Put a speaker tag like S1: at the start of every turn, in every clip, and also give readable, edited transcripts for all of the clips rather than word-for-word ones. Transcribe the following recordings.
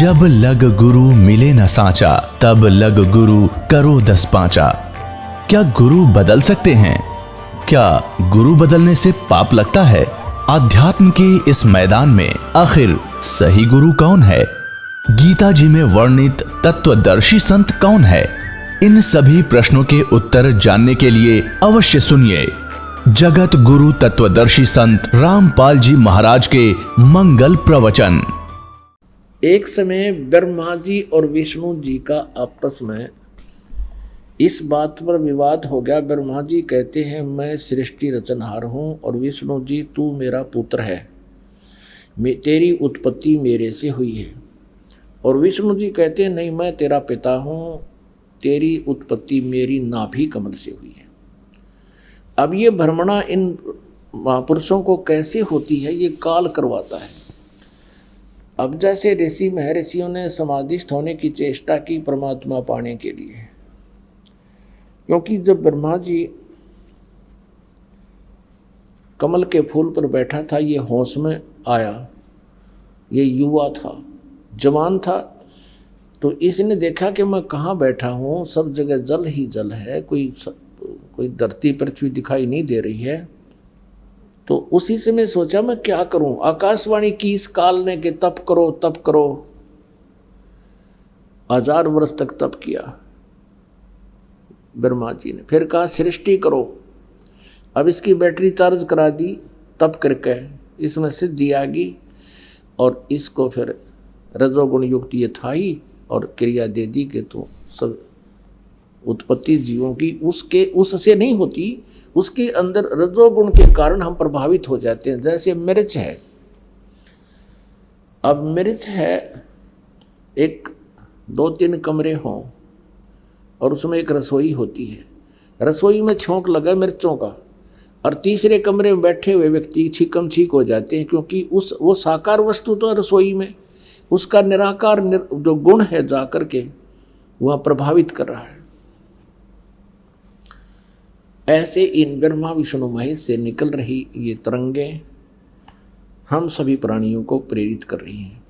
S1: जब लग गुरु मिले न साचा, तब लग गुरु करो 10 पांचा। क्या गुरु बदल सकते हैं? क्या गुरु बदलने से पाप लगता है? अध्यात्म के इस मैदान में आखिर सही गुरु कौन है? गीता जी में वर्णित तत्वदर्शी संत कौन है? इन सभी प्रश्नों के उत्तर जानने के लिए अवश्य सुनिए जगत गुरु तत्वदर्शी संत रामपाल जी महाराज के मंगल प्रवचन।
S2: एक समय ब्रह्मा जी और विष्णु जी का आपस में इस बात पर विवाद हो गया। ब्रह्मा जी कहते हैं मैं सृष्टि रचनहार हूँ और विष्णु जी तू मेरा पुत्र है, तेरी उत्पत्ति मेरे से हुई है। और विष्णु जी कहते हैं नहीं, मैं तेरा पिता हूँ, तेरी उत्पत्ति मेरी नाभि कमल से हुई है। अब ये भ्रमणा इन महापुरुषों को कैसे होती है, ये काल करवाता है। अब जैसे ऋषि महर्षियों ने समाधिस्थ होने की चेष्टा की परमात्मा पाने के लिए, क्योंकि जब ब्रह्मा जी कमल के फूल पर बैठा था, ये होश में आया, ये युवा था, जवान था, तो इसने देखा कि मैं कहाँ बैठा हूँ, सब जगह जल ही जल है, कोई धरती पृथ्वी दिखाई नहीं दे रही है। तो उसी से मैं सोचा मैं क्या करूं। आकाशवाणी की इस काल ने कि तप करो तप करो। 1000 वर्ष तक तप किया ब्रह्मा जी ने। फिर कहा सृष्टि करो। अब इसकी बैटरी चार्ज करा दी तप करके, इसमें सिद्धि आ गई और इसको फिर रजोगुण युक्त ये था ही और क्रिया दे दी कि तो सब उत्पत्ति जीवों की उससे नहीं होती, उसके अंदर रजोगुण के कारण हम प्रभावित हो जाते हैं। जैसे मिर्च है, अब मिर्च है, एक 2-3 कमरे हों और उसमें एक रसोई होती है, रसोई में छोंक लगा मिर्चों का और तीसरे कमरे में बैठे हुए व्यक्ति छीकम छीक हो जाते हैं, क्योंकि वो साकार वस्तु तो रसोई में, उसका निराकार जो गुण है जाकर के वह प्रभावित कर रहा है। ऐसे इन ब्रह्मा विष्णु महेश से निकल रही ये तरंगें हम सभी प्राणियों को प्रेरित कर रही हैं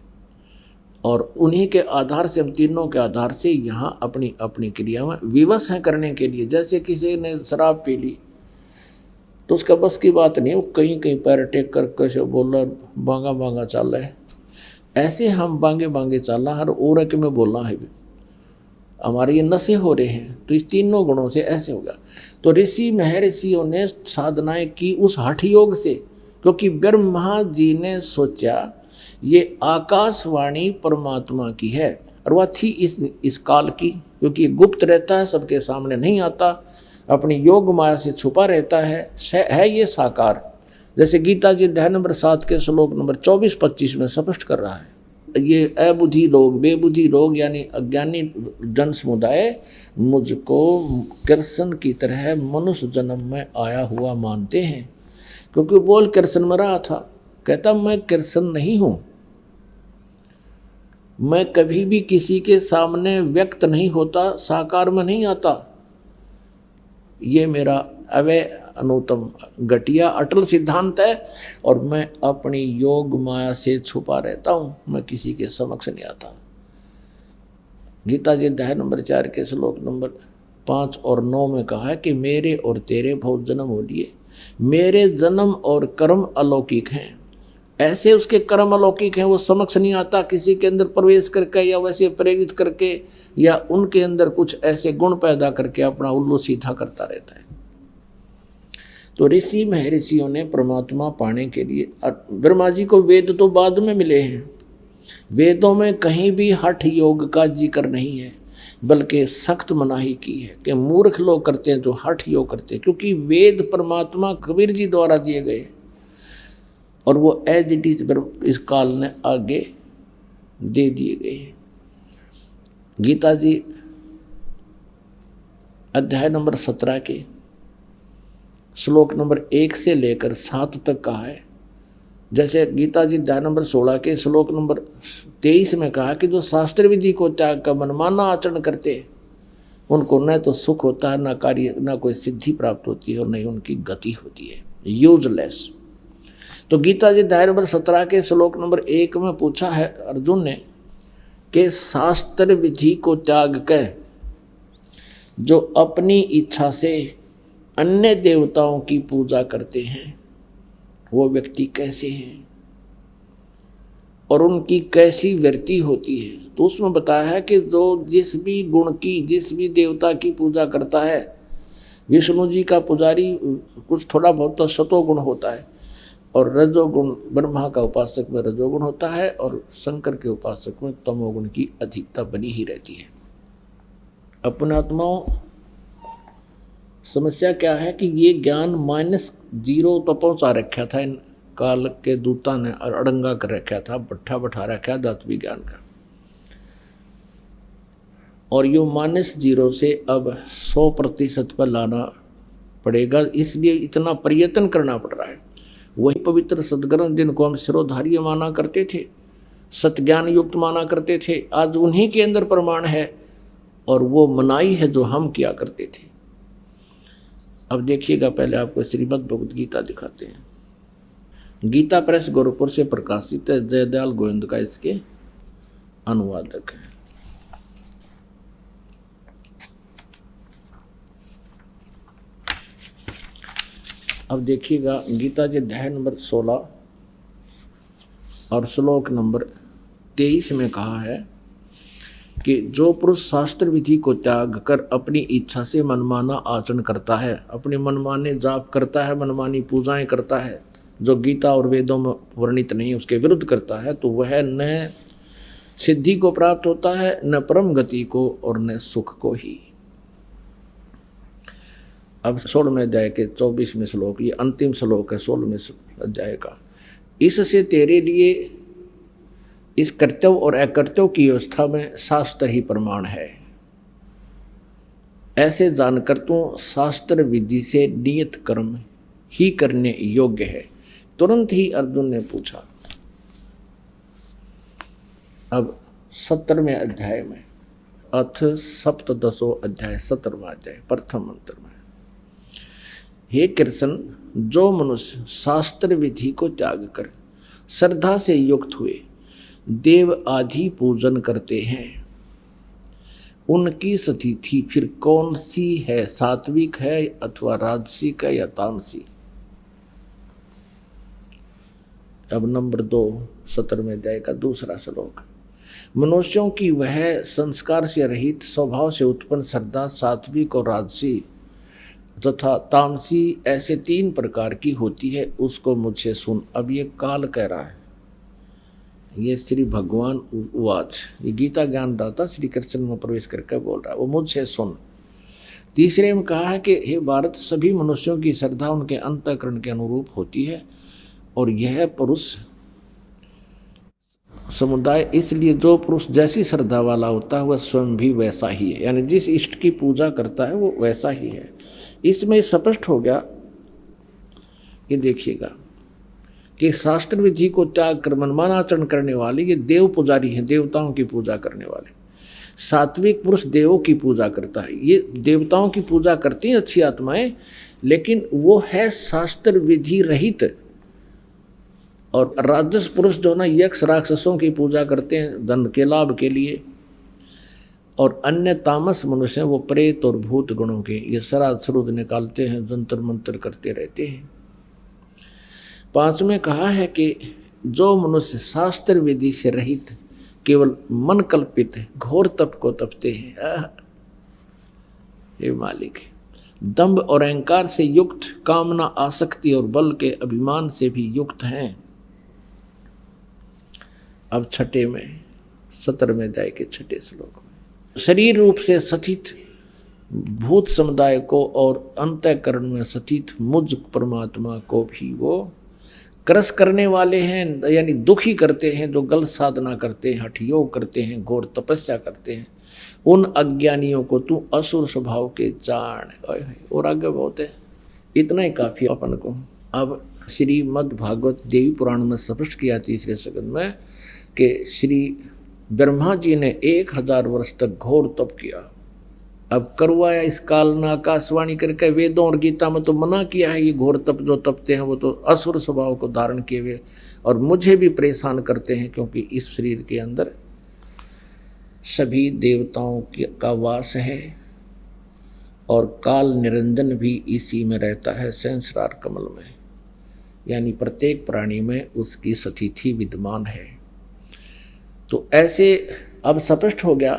S2: और उन्हीं के आधार से, हम तीनों के आधार से यहाँ अपनी अपनी क्रिया में विवश हैं करने के लिए। जैसे किसी ने शराब पी ली तो उसका बस की बात नहीं, वो कहीं कहीं पैर टेक कर कैसे बोल रहा, बांगा बांगा चाल है, ऐसे हम बांगे बांगे चालना हर और के में बोलना है, हमारे ये नशे हो रहे हैं। तो इस तीनों गुणों से ऐसे होगा। तो ऋषि महर्षियों ने साधनाएं की उस हठ योग से, क्योंकि ब्रह्मा जी ने सोचा ये आकाशवाणी परमात्मा की है और वह थी इस काल की, क्योंकि गुप्त रहता है, सबके सामने नहीं आता, अपनी योग माया से छुपा रहता है ये साकार। जैसे गीता जी अध्याय नंबर 7 के श्लोक नंबर 24-25 में स्पष्ट कर रहा है, ये अबुद्धि लोग, बेबुद्धि लोग यानी अज्ञानी जन समुदाय मुझको कृष्ण की तरह मनुष्य जन्म में आया हुआ मानते हैं। क्योंकि बोल कृष्ण में रहा था, कहता मैं कृष्ण नहीं हूँ, मैं कभी भी किसी के सामने व्यक्त नहीं होता, साकार में नहीं आता, ये मेरा अवय अनुतम घटिया अटल सिद्धांत है और मैं अपनी योग माया से छुपा रहता हूँ, मैं किसी के समक्ष नहीं आता। गीता जी अध्याय नंबर 4 के श्लोक नंबर 5 और 9 में कहा है कि मेरे और तेरे बहुत जन्म हो लिए, मेरे जन्म और कर्म अलौकिक हैं। ऐसे उसके कर्म अलौकिक हैं, वो समक्ष नहीं आता किसी के अंदर प्रवेश करके या वैसे प्रेरित करके या उनके अंदर कुछ ऐसे गुण पैदा करके अपना उल्लू सीधा करता रहता है। तो ऋषि महर्षियों ने परमात्मा पाने के लिए, ब्रह्मा जी को वेद तो बाद में मिले हैं, वेदों में कहीं भी हठ योग का जिक्र नहीं है, बल्कि सख्त मनाही की है कि मूर्ख लोग करते हैं जो हठ योग करते हैं, क्योंकि वेद परमात्मा कबीर जी द्वारा दिए गए और वो एज इट इज इस काल ने आगे दे दिए गए। गीता जी अध्याय नंबर 17 के श्लोक नंबर 1 से लेकर 7 तक कहा है। जैसे गीता जी अध्याय नंबर 16 के श्लोक नंबर 23 में कहा कि जो शास्त्र विधि को त्याग कर मनमाना आचरण करते उनको न तो सुख होता है, न कार्य, न कोई सिद्धि प्राप्त होती है और न ही उनकी गति होती है, यूजलेस। तो गीता जी अध्याय नंबर 17 के श्लोक नंबर 1 में पूछा है अर्जुन ने कि शास्त्र विधि को त्याग कर जो अपनी इच्छा से अन्य देवताओं की पूजा करते हैं वो व्यक्ति कैसे हैं और उनकी कैसी वृत्ति होती है। तो उसमें बताया है कि जो जिस भी गुण की, जिस भी देवता की पूजा करता है, विष्णु जी का पुजारी कुछ थोड़ा बहुत तो सतोगुण होता है और रजोगुण, ब्रह्मा का उपासक में रजोगुण होता है और शंकर के उपासक में तमोगुण की अधिकता बनी ही रहती है। अपने आत्माओं, समस्या क्या है कि ये ज्ञान -0 तो पहुंचा रखा था, इन काल के दूता ने और अड़ंगा कर रखा था, भट्ठा बैठा रखा धातु विज्ञान का, और यो -0 से अब 100% पर लाना पड़ेगा। इसलिए इतना प्रयत्न करना पड़ रहा है। वही पवित्र सदग्रंथ जिनको हम शिरोधार्य माना करते थे, सतज्ञान युक्त माना करते थे, आज उन्हीं के अंदर प्रमाण है और वो मनाई है जो हम किया करते थे। अब देखिएगा, पहले आपको श्रीमद् भगवद गीता दिखाते हैं। गीता प्रेस गोरखपुर से प्रकाशित है, जयदयाल गोविंद का इसके अनुवादक है। अब देखिएगा, गीता जी अध्याय नंबर 16 और श्लोक नंबर 23 में कहा है कि जो पुरुष शास्त्र विधि को त्याग कर अपनी इच्छा से मनमाना आचरण करता है, अपने मनमाने जाप करता है, मनमानी पूजाएं करता है, जो गीता और वेदों में वर्णित नहीं उसके विरुद्ध करता है, तो वह न सिद्धि को प्राप्त होता है, न परम गति को और न सुख को ही। अब 16वें अध्याय के 24वें श्लोक, ये अंतिम श्लोक है 16वें अध्याय का। इससे तेरे लिए इस कर्तव्य और अकर्तव्य की व्यवस्था में शास्त्र ही प्रमाण है। ऐसे जानकर तू शास्त्र विधि से नियत कर्म ही करने योग्य है। तुरंत ही अर्जुन ने पूछा। अब 17वें अध्याय में, अथ सप्तदशो अध्याय 17वां अध्याय प्रथम मंत्र में, हे कृष्ण, जो मनुष्य शास्त्र विधि को त्याग कर श्रद्धा से युक्त हुए देव आदि पूजन करते हैं, उनकी स्थिति फिर कौन सी है? सात्विक है अथवा राजसिक है या तामसी? अब नंबर 2 17वें अध्याय का दूसरा श्लोक, मनुष्यों की वह संस्कार से रहित स्वभाव से उत्पन्न श्रद्धा सात्विक और राजसी तथा तामसी ऐसे 3 प्रकार की होती है, उसको मुझसे सुन। अब ये काल कह रहा है, ये श्री भगवान उवाच, ये गीता ज्ञान दाता श्री कृष्ण में प्रवेश करके बोल रहा है, वो मुझसे सुन। तीसरे में कहा है कि हे भारत, सभी मनुष्यों की श्रद्धा उनके अंतःकरण के अनुरूप होती है और यह पुरुष समुदाय, इसलिए जो पुरुष जैसी श्रद्धा वाला होता है वह स्वयं भी वैसा ही है, यानी जिस इष्ट की पूजा करता है वो वैसा ही है। इसमें स्पष्ट हो गया कि देखिएगा कि शास्त्र विधि को त्याग कर मनमाना आचरण करने वाले ये देव पुजारी हैं, देवताओं की पूजा करने वाले। सात्विक पुरुष देवों की पूजा करता है, ये देवताओं की पूजा करती हैं अच्छी आत्माएं, लेकिन वो है शास्त्र विधि रहित। और राजस पुरुष जो ना यक्ष राक्षसों की पूजा करते हैं धन के लाभ के लिए, और अन्य तामस मनुष्य हैं वो प्रेत और भूत गुणों के, ये श्राद्ध श्रुद्ध निकालते हैं, जंतर मंतर करते रहते हैं। 5 में कहा है कि जो मनुष्य शास्त्र विधि से रहित केवल मन कल्पित घोर तप को तपते हैं, हे मालिक, दंभ और अहंकार से युक्त, कामना आसक्ति और बल के अभिमान से भी युक्त हैं। अब 6 में 17वें अध्याय के 6 श्लोक में, शरीर रूप से स्थित भूत समुदाय को और अंतःकरण में स्थित मुझ परमात्मा को भी वो क्रस करने वाले हैं, यानी दुखी करते हैं, जो गलत साधना करते हैं, हठ योग करते हैं, घोर तपस्या करते हैं। उन अज्ञानियों को तू असुर स्वभाव के जान। और आगे बहुत है, इतना ही काफी अपन को। अब श्रीमद् भागवत देवी पुराण में स्पष्ट किया तीसरे सकंद में कि श्री ब्रह्मा जी ने 1000 वर्ष तक घोर तप किया। अब करवाया इस काल ने आकाशवाणी करके, वेदों और गीता में तो मना किया है, ये घोर तप जो तपते हैं वो तो असुर स्वभाव को धारण किए हुए और मुझे भी परेशान करते हैं, क्योंकि इस शरीर के अंदर सभी देवताओं का वास है और काल निरंजन भी इसी में रहता है, सहस्रार कमल में, यानी प्रत्येक प्राणी में उसकी सतिथि विद्यमान है। तो ऐसे अब स्पष्ट हो गया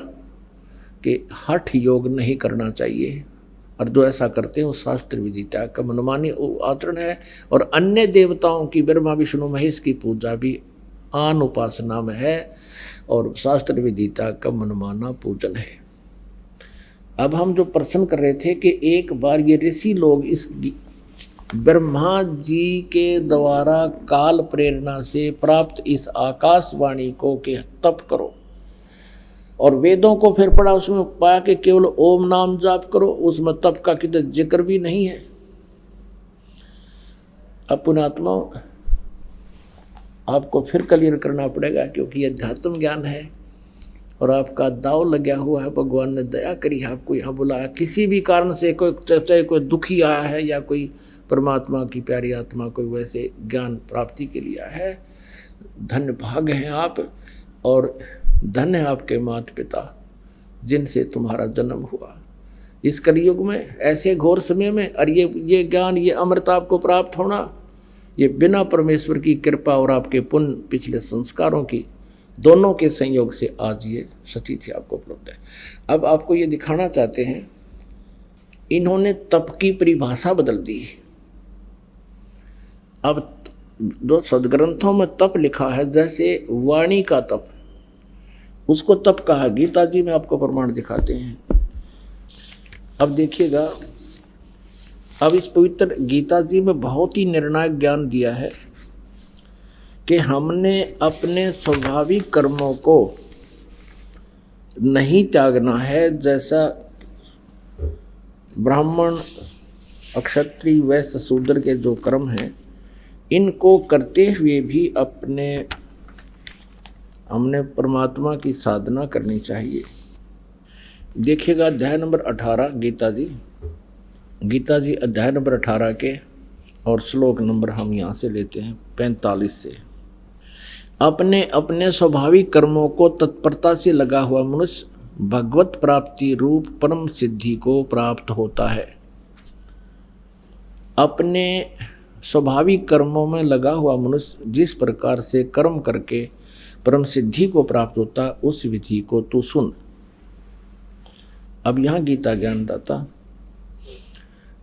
S2: कि हठ योग नहीं करना चाहिए, और जो ऐसा करते हैं वो शास्त्र विदिता का मनमानी आचरण है। और अन्य देवताओं की, ब्रह्मा विष्णु महेश की पूजा भी आन उपासना में है और शास्त्र विदिता का मनमाना पूजन है। अब हम जो प्रश्न कर रहे थे कि एक बार ये ऋषि लोग इस ब्रह्मा जी के द्वारा काल प्रेरणा से प्राप्त इस आकाशवाणी को कि तप करो, और वेदों को फिर पढ़ा, उसमें पाया कि केवल ओम नाम जाप करो, उसमें तप का कितना जिक्र भी नहीं है। अब पुण्यात्मा आपको फिर क्लियर करना पड़ेगा, क्योंकि यह अध्यात्म ज्ञान है और आपका दाव लगा हुआ है। भगवान ने दया करी, आपको यहाँ बुलाया किसी भी कारण से, कोई चाहे कोई दुखी आया है या कोई परमात्मा की प्यारी आत्मा कोई वैसे ज्ञान प्राप्ति के लिए आया है। धन्य भाग हैं आप, और धन्य है आपके माता पिता जिनसे तुम्हारा जन्म हुआ इस कलयुग में, ऐसे घोर समय में। और ये ज्ञान, ये अमृत आपको प्राप्त होना, ये बिना परमेश्वर की कृपा और आपके पुण्य पिछले संस्कारों की दोनों के संयोग से आज ये सतिथि आपको उपलब्ध है। अब आपको ये दिखाना चाहते हैं, इन्होंने तप की परिभाषा बदल दी। अब जो सदग्रंथों में तप लिखा है, जैसे वाणी का तप, उसको तप कहा। गीता जी में आपको प्रमाण दिखाते हैं। अब देखिएगा, अब इस पवित्र गीता जी में बहुत ही निर्णायक ज्ञान दिया है कि हमने अपने स्वाभाविक कर्मों को नहीं त्यागना है। जैसा ब्राह्मण, क्षत्रिय, वैश्य, शूद्र के जो कर्म हैं, इनको करते हुए भी हमने परमात्मा की साधना करनी चाहिए। देखिएगा अध्याय नंबर 18 गीता जी अध्याय नंबर 18 के और श्लोक नंबर हम यहाँ से लेते हैं 45 से। अपने अपने स्वाभाविक कर्मों को तत्परता से लगा हुआ मनुष्य भगवत प्राप्ति रूप परम सिद्धि को प्राप्त होता है। अपने स्वाभाविक कर्मों में लगा हुआ मनुष्य जिस प्रकार से कर्म करके परम सिद्धि को प्राप्त होता, उस विधि को तू सुन। अब यहाँ गीता ज्ञानदाता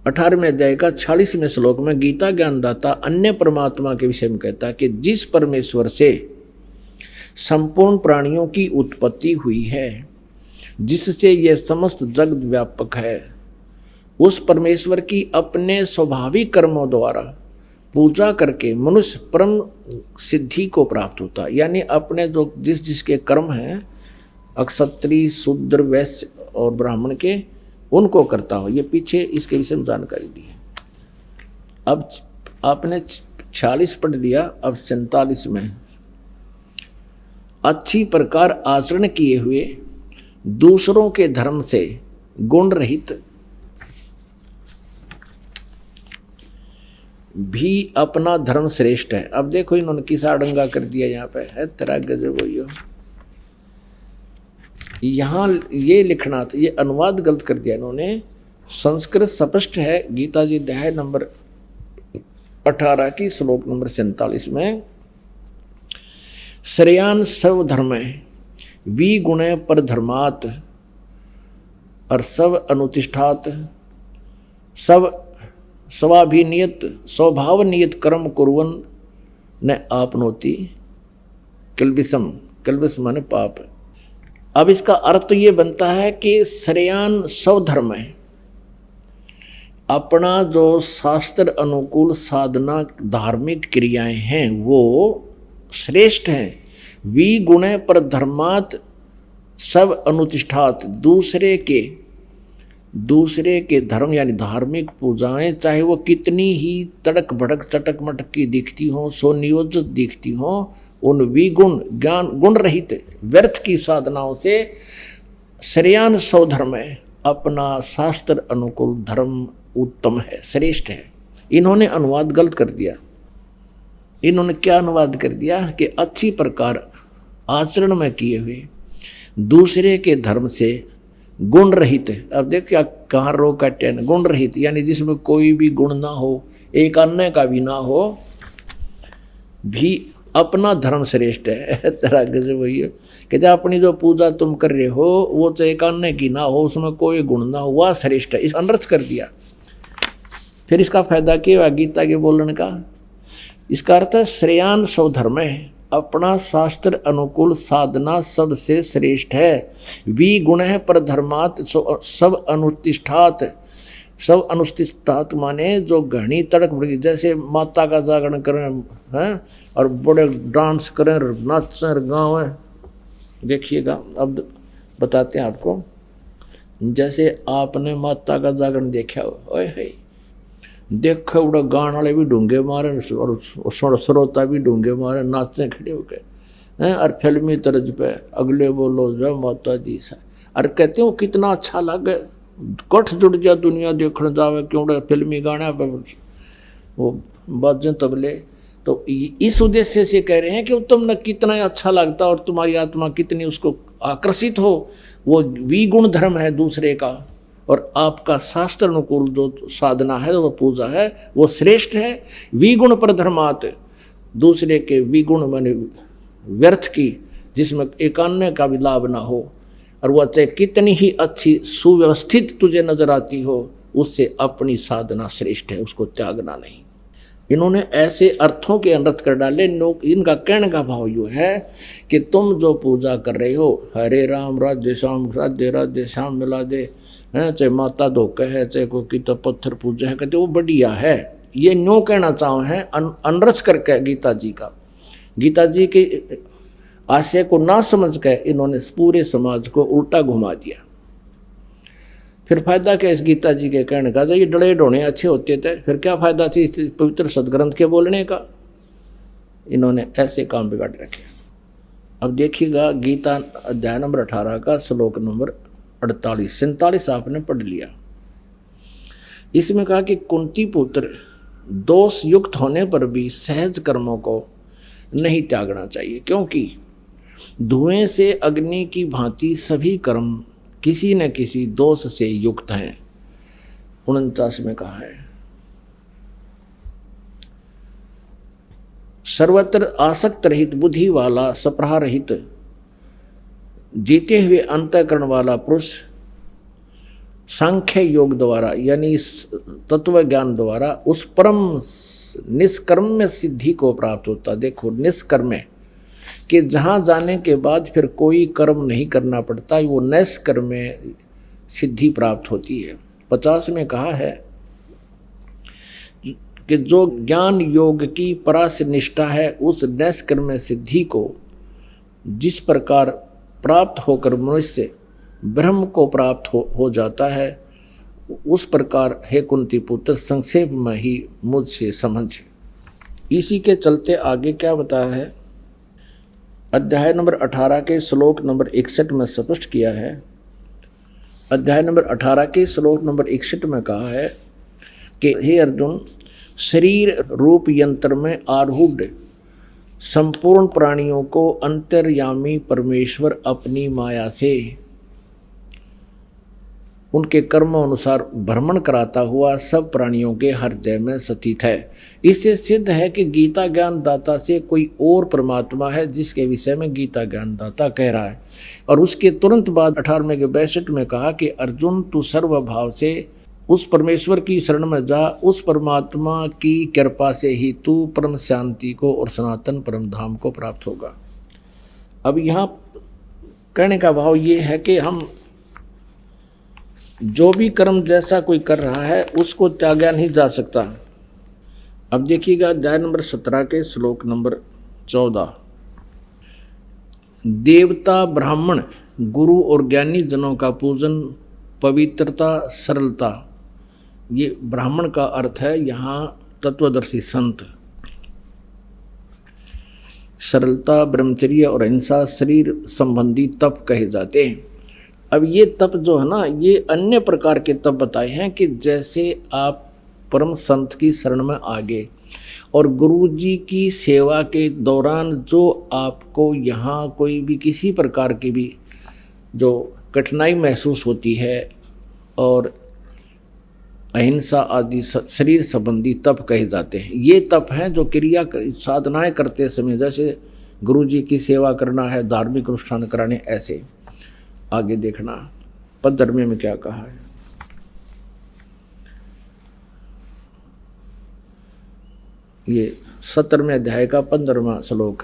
S2: 18वें अध्याय का 46वें श्लोक में गीता ज्ञानदाता अन्य परमात्मा के विषय में कहता है कि जिस परमेश्वर से संपूर्ण प्राणियों की उत्पत्ति हुई है, जिससे यह समस्त जगत व्यापक है, उस परमेश्वर की अपने स्वाभाविक कर्मों द्वारा पूजा करके मनुष्य परम सिद्धि को प्राप्त होता है। यानी अपने जो जिसके कर्म हैं, क्षत्रिय, शूद्र, वैश्य और ब्राह्मण के, उनको करता हो। ये पीछे इसके विषय में जानकारी दी है। अब आपने 46 पढ़ लिया, अब 47 में अच्छी प्रकार आचरण किए हुए दूसरों के धर्म से गुण रहित भी अपना धर्म श्रेष्ठ है। अब देखो इन्होंने किस आडंगा कर दिया यहाँ पे, है तेरा गजब हो। यहाँ ये लिखना था, ये अनुवाद गलत कर दिया इन्होंने। संस्कृत स्पष्ट है, गीता जी अध्याय नंबर 18 की श्लोक नंबर 47 में, श्रेयान सर्व धर्म वी गुणे पर धर्मात् और सब अनुतिष्ठात सब स्वाभिनियत स्वभाव नियत कर्म कुर्वन् न आपनोति किल्बिषम। किल्बिष माने पाप। अब इसका अर्थ तो ये बनता है कि श्रेयान स्वधर्म है, अपना जो शास्त्र अनुकूल साधना धार्मिक क्रियाएं हैं वो श्रेष्ठ हैं। वी गुणे पर धर्मात् सब अनुतिष्ठात, दूसरे के धर्म यानी धार्मिक पूजाएं चाहे वो कितनी ही तड़क भड़क चटक मटक की दिखती हों, सुनियोजित दिखती हों, उन विगुण ज्ञान गुण रहित व्यर्थ की साधनाओं से श्रेयान स्वधर्म है, अपना शास्त्र अनुकूल धर्म उत्तम है, श्रेष्ठ है। इन्होंने अनुवाद गलत कर दिया। इन्होंने क्या अनुवाद कर दिया कि अच्छी प्रकार आचरण में किए हुए दूसरे के धर्म से गुण रहित। अब देख क्या कहाँ रो काटे न, गुण रहित यानी जिसमें कोई भी गुण ना हो, एक अन्य का भी ना हो, भी अपना धर्म श्रेष्ठ है। तरह गजब वही है, कहते अपनी जो पूजा तुम कर रहे हो वो तो एक अन्य की ना हो, उसमें कोई गुण ना हो, वह श्रेष्ठ है। इस अनर्थ कर दिया। फिर इसका फायदा क्या हुआ गीता के बोलने का? इसका अर्थ है श्रेयान स्वधर्म है, अपना शास्त्र अनुकूल साधना सबसे श्रेष्ठ है। वी गुण है पर धर्मात सब अनुतिष्ठात। सब अनुष्ठिष्टात माने जो घनी तड़क बढ़ी, जैसे माता का जागरण करें हैं और बड़े डांस करें, नाचें, गावें। देखिएगा अब बताते हैं आपको, जैसे आपने माता का जागरण देखा हो, ओए है देखो उड़ा गान वाले भी ढूंगे मारे और श्रोता भी ढूंगे मारे, नाचते खड़े होके हैं और फिल्मी तर्ज पे अगले बोलो जय माता दी सा। और कहते हो कितना अच्छा लगे, कठ जुड़ जा दुनिया देखने जावे क्यों फिल्मी गाने पे वो बाजें तबले। तो इस उद्देश्य से कह रहे हैं कि तुम न कितना अच्छा लगता और तुम्हारी आत्मा कितनी उसको आकर्षित हो, वो विगुण धर्म है दूसरे का, और आपका शास्त्र अनुकूल जो साधना है वो पूजा है वो श्रेष्ठ है। विगुण पर धर्मात, दूसरे के विगुण माने व्यर्थ की, जिसमें एकान्य का भी लाभ ना हो, और वह चाहे कितनी ही अच्छी सुव्यवस्थित तुझे नजर आती हो, उससे अपनी साधना श्रेष्ठ है, उसको त्यागना नहीं। इन्होंने ऐसे अर्थों के अनर्थ कर डाले। इनका कहने का भाव यो है कि तुम जो पूजा कर रहे हो, हरे राम राधे श्याम मिला दे हैं, चाहे माता धोखे है, चाहे कोई तो पत्थर पूजा है, कहते वो बढ़िया है। ये न्यों कहना चाहो है अनरस करके गीता जी का, गीता जी के आशय को ना समझ के इन्होंने पूरे समाज को उल्टा घुमा दिया। फिर फायदा क्या इस गीता जी के कहने का? जब ये डड़े ढोने अच्छे होते थे फिर क्या फायदा थी इस पवित्र सदग्रंथ के बोलने का? इन्होंने ऐसे काम बिगाड़ रखे। अब देखिएगा गीता अध्याय नंबर 18 का श्लोक नंबर 48-47 आपने पढ़ लिया। इसमें कहा कि कुंती पुत्र दोष युक्त होने पर भी सहज कर्मों को नहीं त्यागना चाहिए, क्योंकि धुएं से अग्नि की भांति सभी कर्म किसी न किसी दोष से युक्त हैं। 49 में कहा है सर्वत्र आसक्त रहित, बुद्धि वाला, सप्राह रहित, जीते हुए अंतःकरण वाला पुरुष सांख्य योग द्वारा यानी तत्व ज्ञान द्वारा उस परम निष्कर्म्य सिद्धि को प्राप्त होता। देखो निष्कर्म्य कि जहाँ जाने के बाद फिर कोई कर्म नहीं करना पड़ता, वो निष्कर्म्य सिद्धि प्राप्त होती है। 50 में कहा है कि जो ज्ञान योग की परास निष्ठा है, उस निष्कर्म्य सिद्धि को जिस प्रकार प्राप्त होकर मनुष्य ब्रह्म को प्राप्त हो जाता है, उस प्रकार हे कुंती पुत्र संक्षेप में ही मुझसे समझ। इसी के चलते आगे क्या बताया है, अध्याय नंबर 18 के श्लोक नंबर 61 में स्पष्ट किया है। अध्याय नंबर 18 के श्लोक नंबर 61 में कहा है कि हे अर्जुन, शरीर रूप यंत्र में आरूढ़ संपूर्ण प्राणियों को अंतर्यामी परमेश्वर अपनी माया से उनके कर्मों अनुसार भ्रमण कराता हुआ सब प्राणियों के हृदय में स्थित है। इससे सिद्ध है कि गीता ज्ञान दाता से कोई और परमात्मा है, जिसके विषय में गीता ज्ञान दाता कह रहा है। और उसके तुरंत बाद 18वें के 62 में कहा कि अर्जुन, तू सर्वभाव से उस परमेश्वर की शरण में जा, उस परमात्मा की कृपा से ही तू परम शांति को और सनातन परम धाम को प्राप्त होगा। अब यहाँ कहने का भाव ये है कि हम जो भी कर्म जैसा कोई कर रहा है उसको त्यागा नहीं जा सकता। अब देखिएगा अध्याय नंबर 17 के श्लोक नंबर 14, देवता, ब्राह्मण, गुरु और ज्ञानी जनों का पूजन, पवित्रता, सरलता, ये ब्राह्मण का अर्थ है यहाँ तत्वदर्शी संत। सरलता, ब्रह्मचर्य और अहिंसा शरीर संबंधी तप कहे जाते हैं। अब ये तप जो है ना, ये अन्य प्रकार के तप बताए हैं कि जैसे आप परम संत की शरण में आ गए और गुरु जी की सेवा के दौरान जो आपको यहाँ कोई भी किसी प्रकार की भी जो कठिनाई महसूस होती है और अहिंसा आदि शरीर संबंधी तप कहे जाते हैं। ये तप हैं जो क्रिया साधनाएं करते समय, जैसे गुरु जी की सेवा करना है, धार्मिक अनुष्ठान कराने, ऐसे। आगे देखना 15वें में क्या कहा है। ये 17वें अध्याय का 15वां श्लोक।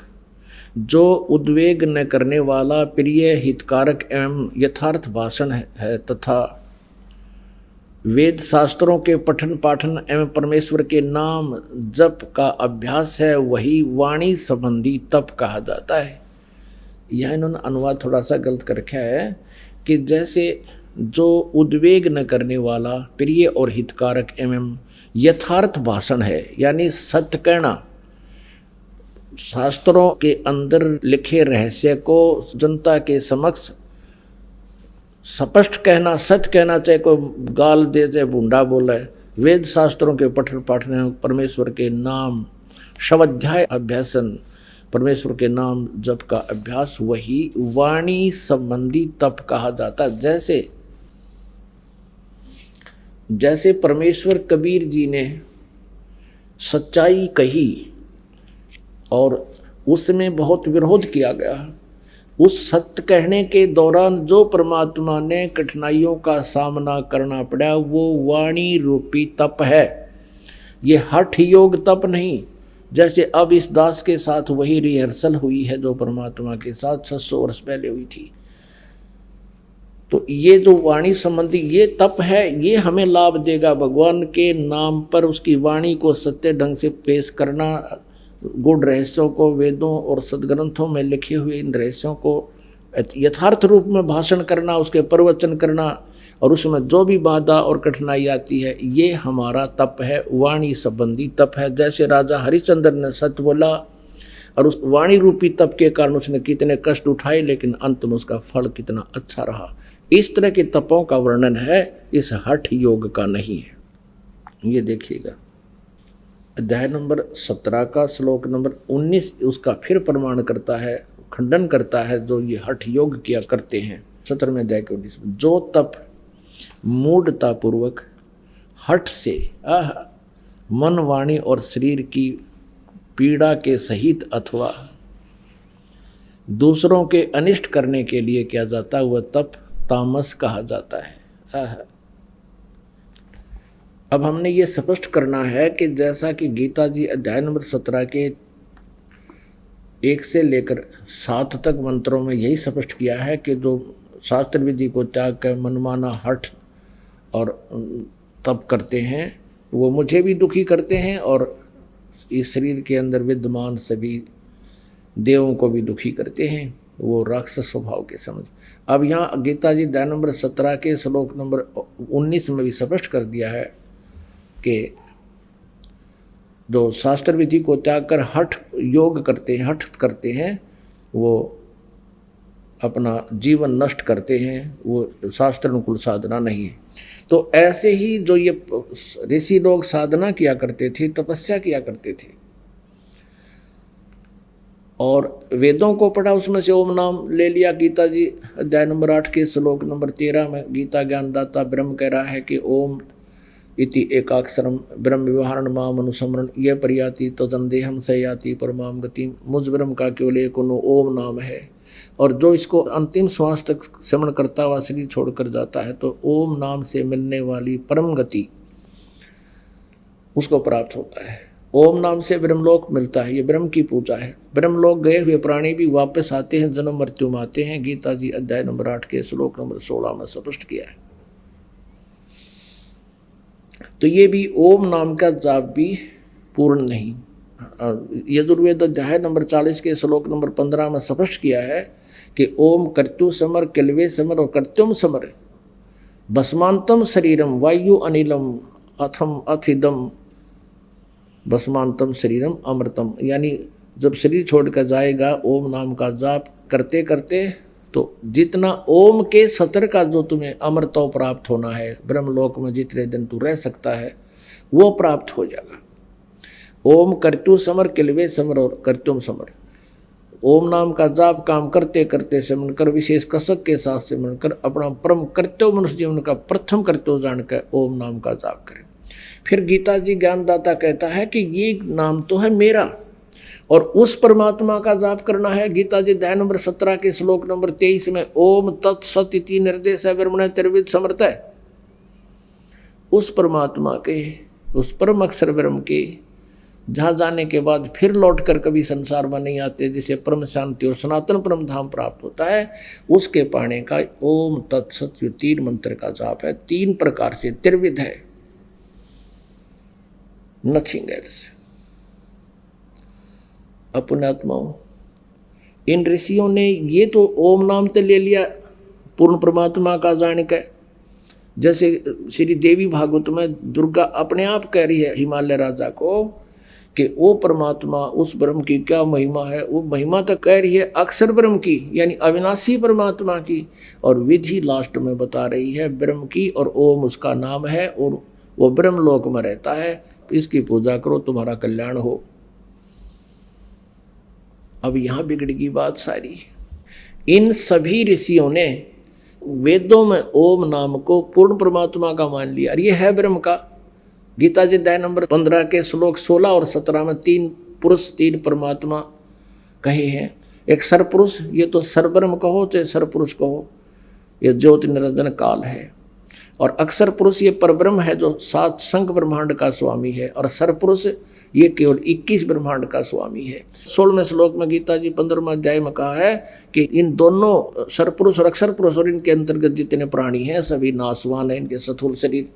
S2: जो उद्वेग न करने वाला, प्रिय, हितकारक एवं यथार्थ भाषण है तथा वेद शास्त्रों के पठन पाठन एवं परमेश्वर के नाम जप का अभ्यास है, वही वाणी संबंधी तप कहा जाता है। यह इन्होंने अनुवाद थोड़ा सा गलत कर रखा है कि जैसे जो उद्वेग न करने वाला, प्रिय और हितकारक एवं यथार्थ भाषण है, यानी सत्य कहना, शास्त्रों के अंदर लिखे रहस्य को जनता के समक्ष स्पष्ट कहना, सत्य कहना, चाहे कोई गाल दे चाहे भूंडा बोले, वेद शास्त्रों के पठन पाठन, परमेश्वर के नाम स्वाध्याय अभ्यासन, परमेश्वर के नाम जप का अभ्यास, वही वाणी संबंधी तप कहा जाता है। जैसे परमेश्वर कबीर जी ने सच्चाई कही और उसमें बहुत विरोध किया गया, उस सत्य कहने के दौरान जो परमात्मा ने कठिनाइयों का सामना करना पड़ा, वो वाणी रूपी तप है। ये हठ योग तप नहीं, जैसे अब इस दास के साथ वही रिहर्सल हुई है जो परमात्मा के साथ 600 वर्ष पहले हुई थी। तो ये जो वाणी संबंधी ये तप है, ये हमें लाभ देगा। भगवान के नाम पर उसकी वाणी को सत्य ढंग से पेश करना, गुण रहस्यों को, वेदों और सदग्रंथों में लिखे हुए इन रहस्यों को यथार्थ रूप में भाषण करना, उसके प्रवचन करना, और उसमें जो भी बाधा और कठिनाई आती है, ये हमारा तप है, वाणी संबंधी तप है। जैसे राजा हरिश्चंद्र ने सत्य बोला और उस वाणी रूपी तप के कारण उसने कितने कष्ट उठाए, लेकिन अंत में उसका फल कितना अच्छा रहा। इस तरह के तपों का वर्णन है, इस हठ योग का नहीं है। ये देखिएगा अध्याय नंबर 17 का श्लोक नंबर 19 उसका फिर प्रमाण करता है, खंडन करता है जो ये हठ योग किया करते हैं। 17वें अध्याय के 19 में, जो तप मूढ़ता पूर्वक हठ से मन, वाणी और शरीर की पीड़ा के सहित अथवा दूसरों के अनिष्ट करने के लिए किया जाता है, वह तप तामस कहा जाता है। अब हमने ये स्पष्ट करना है कि जैसा कि गीता जी अध्याय नंबर 17 के 1 से लेकर 7 तक मंत्रों में यही स्पष्ट किया है कि जो शास्त्र विधि को त्याग कर मनमाना हठ और तप करते हैं, वो मुझे भी दुखी करते हैं और इस शरीर के अंदर विद्यमान सभी देवों को भी दुखी करते हैं, वो राक्षस स्वभाव के समझ। अब यहाँ गीता जी अध्याय नंबर 17 के श्लोक नंबर 19 में भी स्पष्ट कर दिया है कि जो शास्त्र विधि को त्याग कर हठ योग करते हैं, हठ करते हैं, वो अपना जीवन नष्ट करते हैं, वो शास्त्र अनुकूल साधना नहीं है। तो ऐसे ही जो ये ऋषि लोग साधना किया करते थे, तपस्या किया करते थे और वेदों को पढ़ा, उसमें से ओम नाम ले लिया। गीता जी अध्याय नंबर 8 के श्लोक नंबर 13 में गीता ज्ञानदाता ब्रह्म कह रहा है कि ओम इति एकाक्षरम ब्रह्म व्यवहारण माम अनुसमरण ये परियाति तदंदेहम सयाति परमाम गति। मुझ ब्रह्म का केवल एक ओम नाम है, और जो इसको अंतिम श्वास तक श्रवण करता हुआ शरीर छोड़कर जाता है तो ओम नाम से मिलने वाली परम गति उसको प्राप्त होता है। ओम नाम से ब्रह्मलोक मिलता है, ये ब्रह्म की पूजा है। ब्रह्मलोक गए हुए प्राणी भी वापस आते हैं, जन्म मृत्यु में आते हैं। गीता जी अध्याय नंबर 8 के श्लोक नंबर 16 में स्पष्ट किया है। तो ये भी ओम नाम का जाप भी पूर्ण नहीं। यजुर्वेद अध्याय नंबर 40 के श्लोक नंबर 15 में स्पष्ट किया है कि ओम कर्तु समर किलवे समर और कर्त्युम समर भस्मांतम शरीरम वायु अनिलम अथम अथिदम भस्मांतम शरीरम अमृतम। यानी जब शरीर छोड़कर जाएगा, ओम नाम का जाप करते करते तो जितना ओम के सतर का जो तुम्हें अमृतो प्राप्त होना है, ब्रह्मलोक में जितने दिन तू रह सकता है वो प्राप्त हो जाएगा। ओम कर्तु समर किलवे समर और कर्तुम समर ओम नाम का जाप काम करते करते सिमरन कर, विशेष कसक के साथ सिमरन कर, अपना परम कर्तव्य मनुष्य जीवन का प्रथम कर्तव्य जानकर ओम नाम का जाप करें। फिर गीता जी ज्ञानदाता कहता है कि ये नाम तो है मेरा, और उस परमात्मा का जाप करना है। गीता जी अध्याय नंबर 17 के श्लोक नंबर 23 में ओम तत्सत इति निर्देश ब्रह्मणे त्रिविध समर्थ है। उस परमात्मा के, उस परम अक्षर ब्रह्म के जहाँ जाने के बाद फिर लौट कर कभी संसार में नहीं आते, जिसे परम शांति और सनातन परम धाम प्राप्त होता है, उसके पाने का ओम तत्सत जो 3 मंत्र का जाप है, 3 प्रकार से त्रिविध है, नथिंग एल्स। अपनात्माओं, इन ऋषियों ने ये तो ओम नाम तो ले लिया पूर्ण परमात्मा का जान के, जैसे श्री देवी भागवत में दुर्गा अपने आप कह रही है हिमालय राजा को कि वो परमात्मा उस ब्रह्म की क्या महिमा है, वो महिमा तो कह रही है अक्षर ब्रह्म की यानी अविनाशी परमात्मा की, और विधि लास्ट में बता रही है ब्रह्म की, और ओम उसका नाम है और वो ब्रह्म लोक में रहता है, इसकी पूजा करो तुम्हारा कल्याण हो। अब यहां बिगड़गी बात सारी। इन सभी ऋषियों ने वेदों में ओम नाम को पूर्ण परमात्मा का मान लिया, और ये है ब्रह्म का। गीता जी अध्याय नंबर 15 के श्लोक 16 और 17 में 3 पुरुष 3 परमात्मा कहे हैं। एक सरपुरुष, ये तो सरब्रह्म कहो चाहे सरपुरुष कहो, ये ज्योति निरंजन काल है, और अक्षर पुरुष ये परब्रह्म है जो 7 संख ब्रह्मांड का स्वामी है, और सरपुरुष ये केवल 21 ब्रह्मांड का स्वामी है। 16वें श्लोक में गीता जी 15वें अध्याय में कहा है कि इन दोनों सरपुरुष और अक्षर पुरुष और इनके अंतर्गत जितने प्राणी हैं सभी नाशवान है, इनके स्थूल शरीर,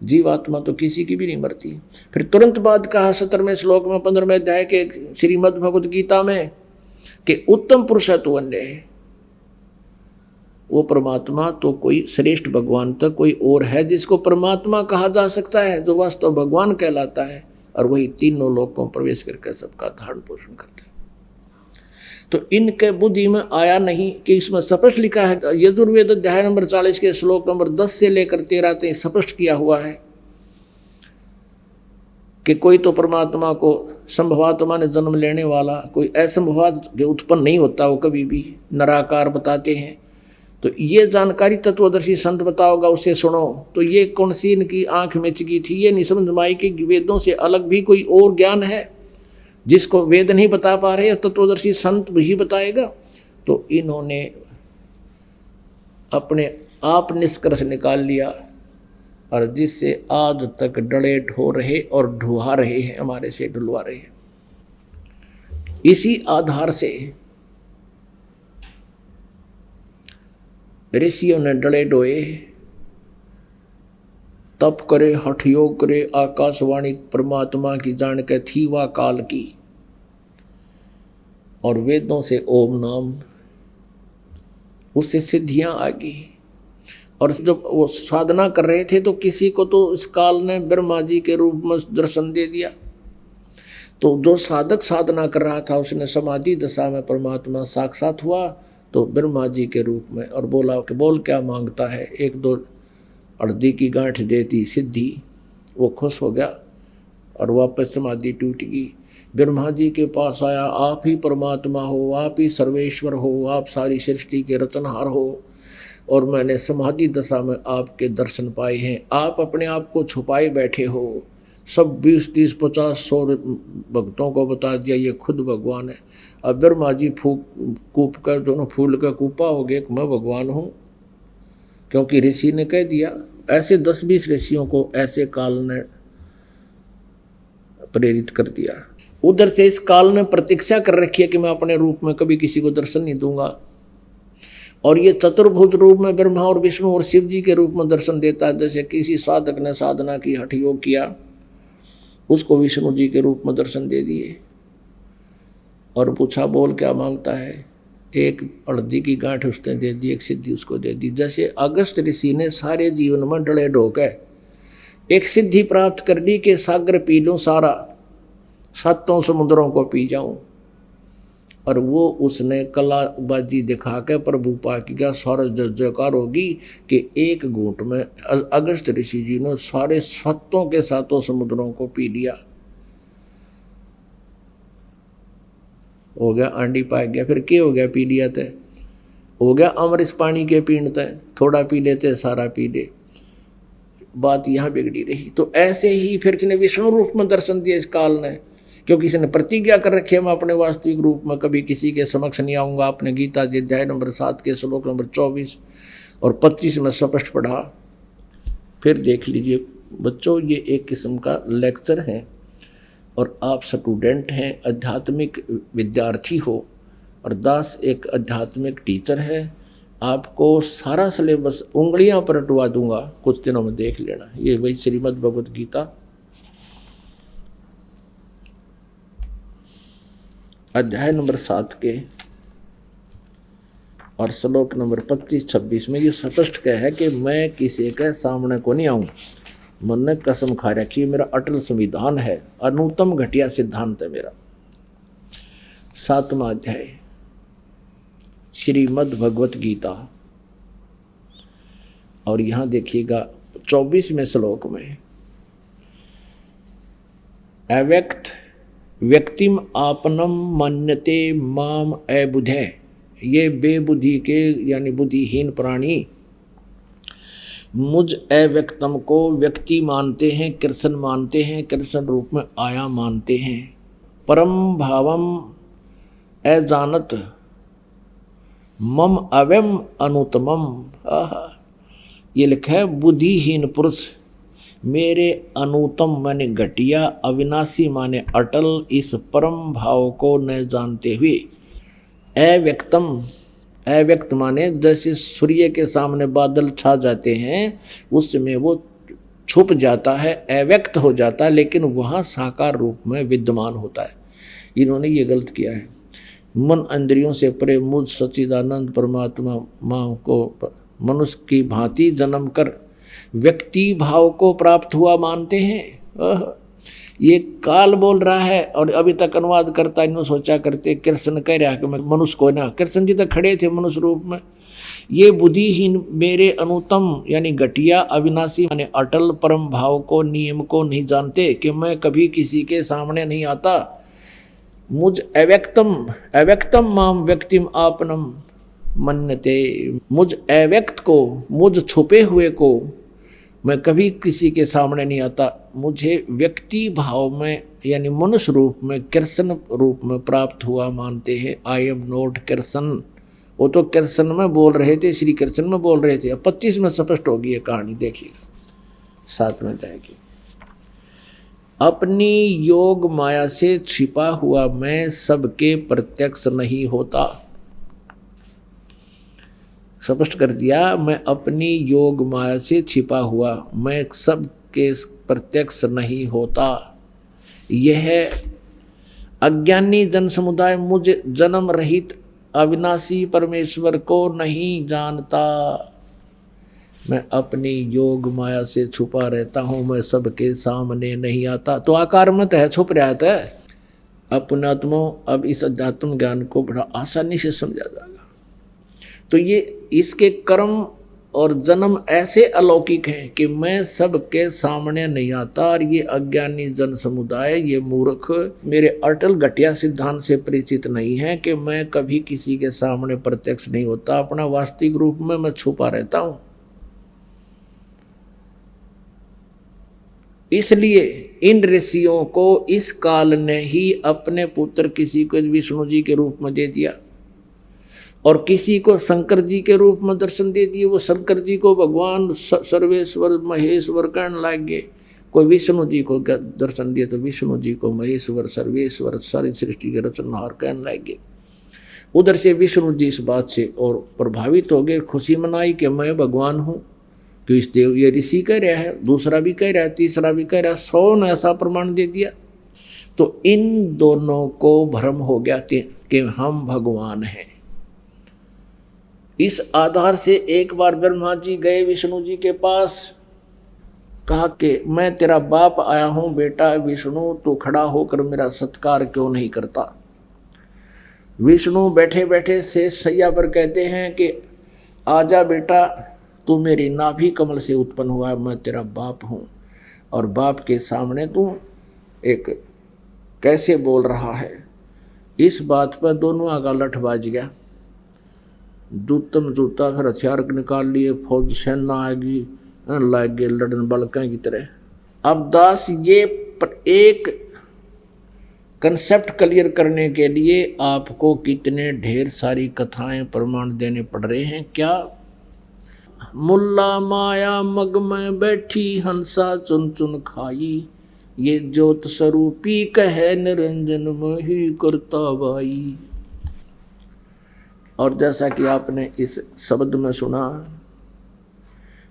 S2: जीवात्मा तो किसी की भी नहीं मरती। फिर तुरंत बाद कहा 17वें श्लोक में 15वें अध्याय के श्रीमद् भगवद गीता में कि उत्तम पुरुष है तो अन्य है, वो परमात्मा तो कोई श्रेष्ठ भगवान तक कोई और है जिसको परमात्मा कहा जा सकता है, जो वास्तव भगवान कहलाता है, और वही तीनों लोकों में प्रवेश करके सबका धारण पोषण करते हैं। तो इनके बुद्धि में आया नहीं कि इसमें स्पष्ट लिखा है, यजुर्वेद अध्याय नंबर 40 के श्लोक नंबर 10 से लेकर 13 तक स्पष्ट किया हुआ है कि कोई तो परमात्मा को संभवात्मा ने जन्म लेने वाला, कोई असंभवात जो उत्पन्न नहीं होता वो कभी भी निराकार बताते हैं। तो ये जानकारी तत्वदर्शी संत बताओगा, उससे सुनो। तो ये कौन सी इनकी आंख में चिकी थी, ये नहीं समझ में आई कि वेदों से अलग भी कोई और ज्ञान है जिसको वेद नहीं बता पा रहे और तत्वदर्शी संत ही बताएगा। तो इन्होंने अपने आप निष्कर्ष निकाल लिया, और जिससे आज तक डले ढो रहे और ढुआ रहे हैं, हमारे से ढुलवा रहे हैं। इसी आधार से ऋषियों ने डले डोए, तप करे, हठ योग करे, आकाशवाणी परमात्मा की जान के थी वा काल की, और वेदों से ओम नाम, उससे सिद्धियां आ गई। और जब वो साधना कर रहे थे तो किसी को तो इस काल ने ब्रह्मा जी के रूप में दर्शन दे दिया। तो जो साधक साधना कर रहा था उसने समाधि दशा में परमात्मा साक्षात हुआ, तो ब्रह्मा जी के रूप में, और बोला कि बोल क्या मांगता है, 1-2 हल्दी की गांठ देती सिद्धि। वो खुश हो गया और वापस समाधि टूट गई। ब्रह्मा जी के पास आया, आप ही परमात्मा हो, आप ही सर्वेश्वर हो, आप सारी सृष्टि के रचनहार हो, और मैंने समाधि दशा में आपके दर्शन पाए हैं। आप अपने आप को छुपाए बैठे हो, सब 20, 30, 50, 100 भक्तों को बता दिया ये खुद भगवान है। अब ब्रह्मा जी कूप कर दोनों फूल का कूपा हो गए, मैं भगवान हूँ, क्योंकि ऋषि ने कह दिया। ऐसे 10-20 ऋषियों को ऐसे काल ने प्रेरित कर दिया। उधर से इस काल ने प्रतीक्षा कर रखी है कि मैं अपने रूप में कभी किसी को दर्शन नहीं दूंगा, और ये चतुर्भुज रूप में ब्रह्मा और विष्णु और शिव जी के रूप में दर्शन देता है। जैसे किसी साधक ने साधना की, हठ योग किया, उसको विष्णु जी के रूप में दर्शन दे दिए और पूछा बोल क्या मांगता है, 1 हल्दी की गांठ उसने दे दी, 1 सिद्धि उसको दे दी। जैसे अगस्त ऋषि ने सारे जीवन में डले ढोके एक सिद्धि प्राप्त कर ली कि सागर पी लूँ सारा, 7 समुद्रों को पी जाऊं, और वो उसने कलाबाजी दिखा के प्रभु पा किया, सारा जयकार होगी कि 1 घूंट में अगस्त ऋषि जी ने सारे 7 के 7 समुद्रों को पी लिया। हो गया आंडी पाक गया, फिर क्या हो गया पी लिया तय, हो गया अमृत पानी के पीण तय, थोड़ा पी लेते सारा पी ले, बात यहाँ बिगड़ी रही। तो ऐसे ही फिर इसने विष्णु रूप में दर्शन दिया इस काल ने, क्योंकि इसने प्रतिज्ञा कर रखी है मैं अपने वास्तविक रूप में कभी किसी के समक्ष नहीं आऊँगा। आपने गीता जी अध्याय नंबर 7 के श्लोक नंबर 24 और 25 में स्पष्ट पढ़ा। फिर देख लीजिए बच्चों, ये एक किस्म का लेक्चर है और आप स्टूडेंट हैं, आध्यात्मिक विद्यार्थी हो, और दास एक आध्यात्मिक टीचर है। आपको सारा सिलेबस उंगलियां पर हटवा दूंगा, कुछ दिनों में देख लेना। ये वही श्रीमद् भगवत गीता अध्याय नंबर 7 के और श्लोक नंबर 25-26 में ये स्पष्ट कह है कि मैं किसी के सामने को नहीं आऊँ। मन ने कसम खा रखी, मेरा अटल संविधान है, अनुत्तम घटिया सिद्धांत है मेरा। 7वां अध्याय श्रीमद् भगवत गीता, और यहाँ देखिएगा 24वें श्लोक में, अव्यक्त व्यक्तिम आपनम मन्यते माम अबुधे, ये बेबुद्धि के यानी बुद्धिहीन प्राणी मुझ अव्यक्तम को व्यक्ति मानते हैं, कृष्ण मानते हैं, कृष्ण रूप में आया मानते हैं। परम भावम अजानत मम अव्यम अनुतमम, ये लिखा है बुद्धिहीन पुरुष मेरे अनुतम माने घटिया, अविनाशी माने अटल, इस परम भाव को न जानते हुए, अव्यक्तम, अव्यक्त माने जैसे सूर्य के सामने बादल छा जाते हैं उसमें वो छुप जाता है, अव्यक्त हो जाता है, लेकिन वहाँ साकार रूप में विद्यमान होता है। इन्होंने ये गलत किया है। मन इंद्रियों से परे मुझ सच्चिदानंद परमात्मा माँ को मनुष्य की भांति जन्म कर व्यक्ति भाव को प्राप्त हुआ मानते हैं। ये काल बोल रहा है, और अभी तक अनुवाद करता इन्हों सोचा करते कृष्ण कह रहा है कि मैं मनुष्य को ना, कृष्ण जी तक खड़े थे मनुष्य रूप में। ये बुद्धिहीन मेरे अनुतम यानी घटिया, अविनाशी यानी अटल परम भाव को, नियम को नहीं जानते कि मैं कभी किसी के सामने नहीं आता। मुझ अव्यक्तम, अव्यक्तम माम व्यक्तिम आपनम मन्यते, मुझ अव्यक्त को, मुझ छुपे हुए को मैं कभी किसी के सामने नहीं आता। मुझे व्यक्ति भाव में यानी मनुष्य रूप में, कृष्ण रूप में प्राप्त हुआ मानते हैं। आई एम नॉट कृष्ण, वो तो कृष्ण में बोल रहे थे, श्री कृष्ण में बोल रहे थे। अब 25 में स्पष्ट होगी ये कहानी, देखिएगा 7 में जाएगी। अपनी योग माया से छिपा हुआ मैं सबके प्रत्यक्ष नहीं होता। स्पष्ट कर दिया, मैं अपनी योग माया से छिपा हुआ मैं सबके प्रत्यक्ष नहीं होता। यह अज्ञानी जन समुदाय मुझ जन्म रहित अविनाशी परमेश्वर को नहीं जानता। मैं अपनी योग माया से छुपा रहता हूँ, मैं सबके सामने नहीं आता। तो आकार में तो है, छुप रहता है। अपनात्मा अब इस अध्यात्म ज्ञान को बड़ा आसानी से समझा जाएगा। तो ये इसके कर्म और जन्म ऐसे अलौकिक हैं कि मैं सबके सामने नहीं आता, और ये अज्ञानी जन समुदाय, ये मूर्ख मेरे अटल घटिया सिद्धांत से परिचित नहीं है कि मैं कभी किसी के सामने प्रत्यक्ष नहीं होता, अपना वास्तविक रूप में मैं छुपा रहता हूँ। इसलिए इन ऋषियों को इस काल ने ही अपने पुत्र किसी को विष्णु जी के रूप में दे दिया, और किसी को शंकर जी के रूप में दर्शन दे दिए। वो शंकर जी को भगवान सर्वेश्वर महेश्वर कहने लगे। कोई विष्णु जी को दर्शन दिए तो विष्णु जी को महेश्वर सर्वेश्वर सारी सृष्टि के रचनहार कहने लगे। उधर से विष्णु जी इस बात से और प्रभावित हो गए, खुशी मनाई कि मैं भगवान हूँ। तो इस देव ये ऋषि कह रहा है, दूसरा भी कह रहा है, तीसरा भी कह रहा है, 100 ने ऐसा प्रमाण दे दिया। तो इन दोनों को भ्रम हो गया कि हम भगवान हैं। इस आधार से एक बार ब्रह्मा जी गए विष्णु जी के पास, कहा कि मैं तेरा बाप आया हूँ बेटा विष्णु, तू खड़ा होकर मेरा सत्कार क्यों नहीं करता। विष्णु बैठे बैठे शेष शैया पर कहते हैं कि आजा बेटा, तू मेरी नाभि कमल से उत्पन्न हुआ है, मैं तेरा बाप हूँ, और बाप के सामने तू एक कैसे बोल रहा है। इस बात पर दोनों का लठ बाज गया। जूतम जूता, फिर हथियार निकाल लिए, फौज सेना आएगी, लाग गए लड़न बालकों की तरह। अब दास ये एक कंसेप्ट क्लियर करने के लिए आपको कितने ढेर सारी कथाएं प्रमाण देने पड़ रहे हैं। क्या मुल्ला माया मग में बैठी हंसा चुन चुन खाई, ये ज्योत स्वरूपी कहे निरंजन में ही करता बाई। और जैसा कि आपने इस शब्द में सुना,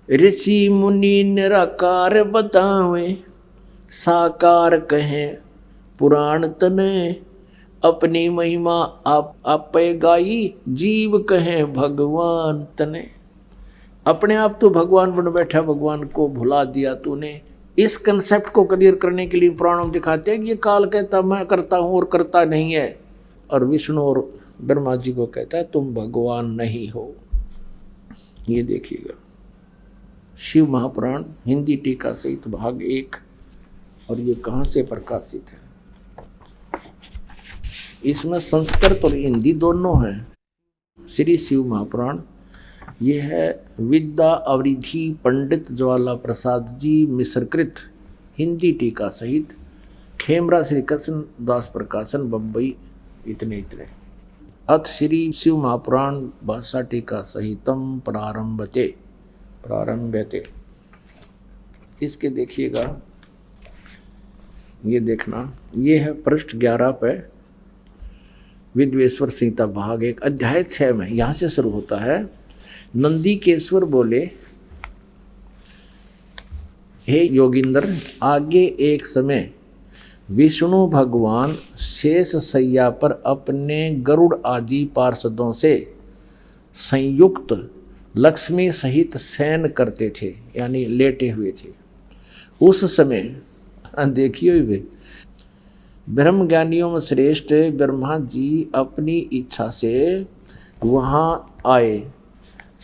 S2: ऋषि मुनि निराकार बतावे, साकार कहे पुराण तने, अपनी महिमा आप गाई, जीव कहे भगवान तने। अपने आप तो भगवान बन बैठा, भगवान को भुला दिया तूने। इस कंसेप्ट को क्लियर करने के लिए पुराणों दिखाते हैं कि ये काल कहता मैं करता हूं और करता नहीं है, और विष्णु और ब्रह्मा जी को कहता है तुम भगवान नहीं हो। ये देखिएगा शिव महापुराण हिंदी टीका सहित भाग 1, और ये कहाँ से प्रकाशित है। इसमें संस्कृत और हिंदी दोनों हैं। श्री शिव महापुराण ये है विद्या अवरिधि पंडित ज्वाला प्रसाद जी मिश्रकृत हिंदी टीका सहित, खेमरा श्री कृष्ण दास प्रकाशन बम्बई। इतने अथ श्री शिव महापुराण भाषा टीका सहितम प्रारंभते। इसके देखिएगा, ये देखना, ये है पृष्ठ 11 पे विद्वेश्वर संहिता भाग 1 अध्याय 6 में यहाँ से शुरू होता है। नंदीकेश्वर बोले, हे योगिंद्र, आगे एक समय विष्णु भगवान शेष सैया पर अपने गरुड़ आदि पार्षदों से संयुक्त लक्ष्मी सहित शयन करते थे, यानी लेटे हुए थे। उस समय देखिए वे ब्रह्म ज्ञानियों में श्रेष्ठ ब्रह्मा जी अपनी इच्छा से वहाँ आए।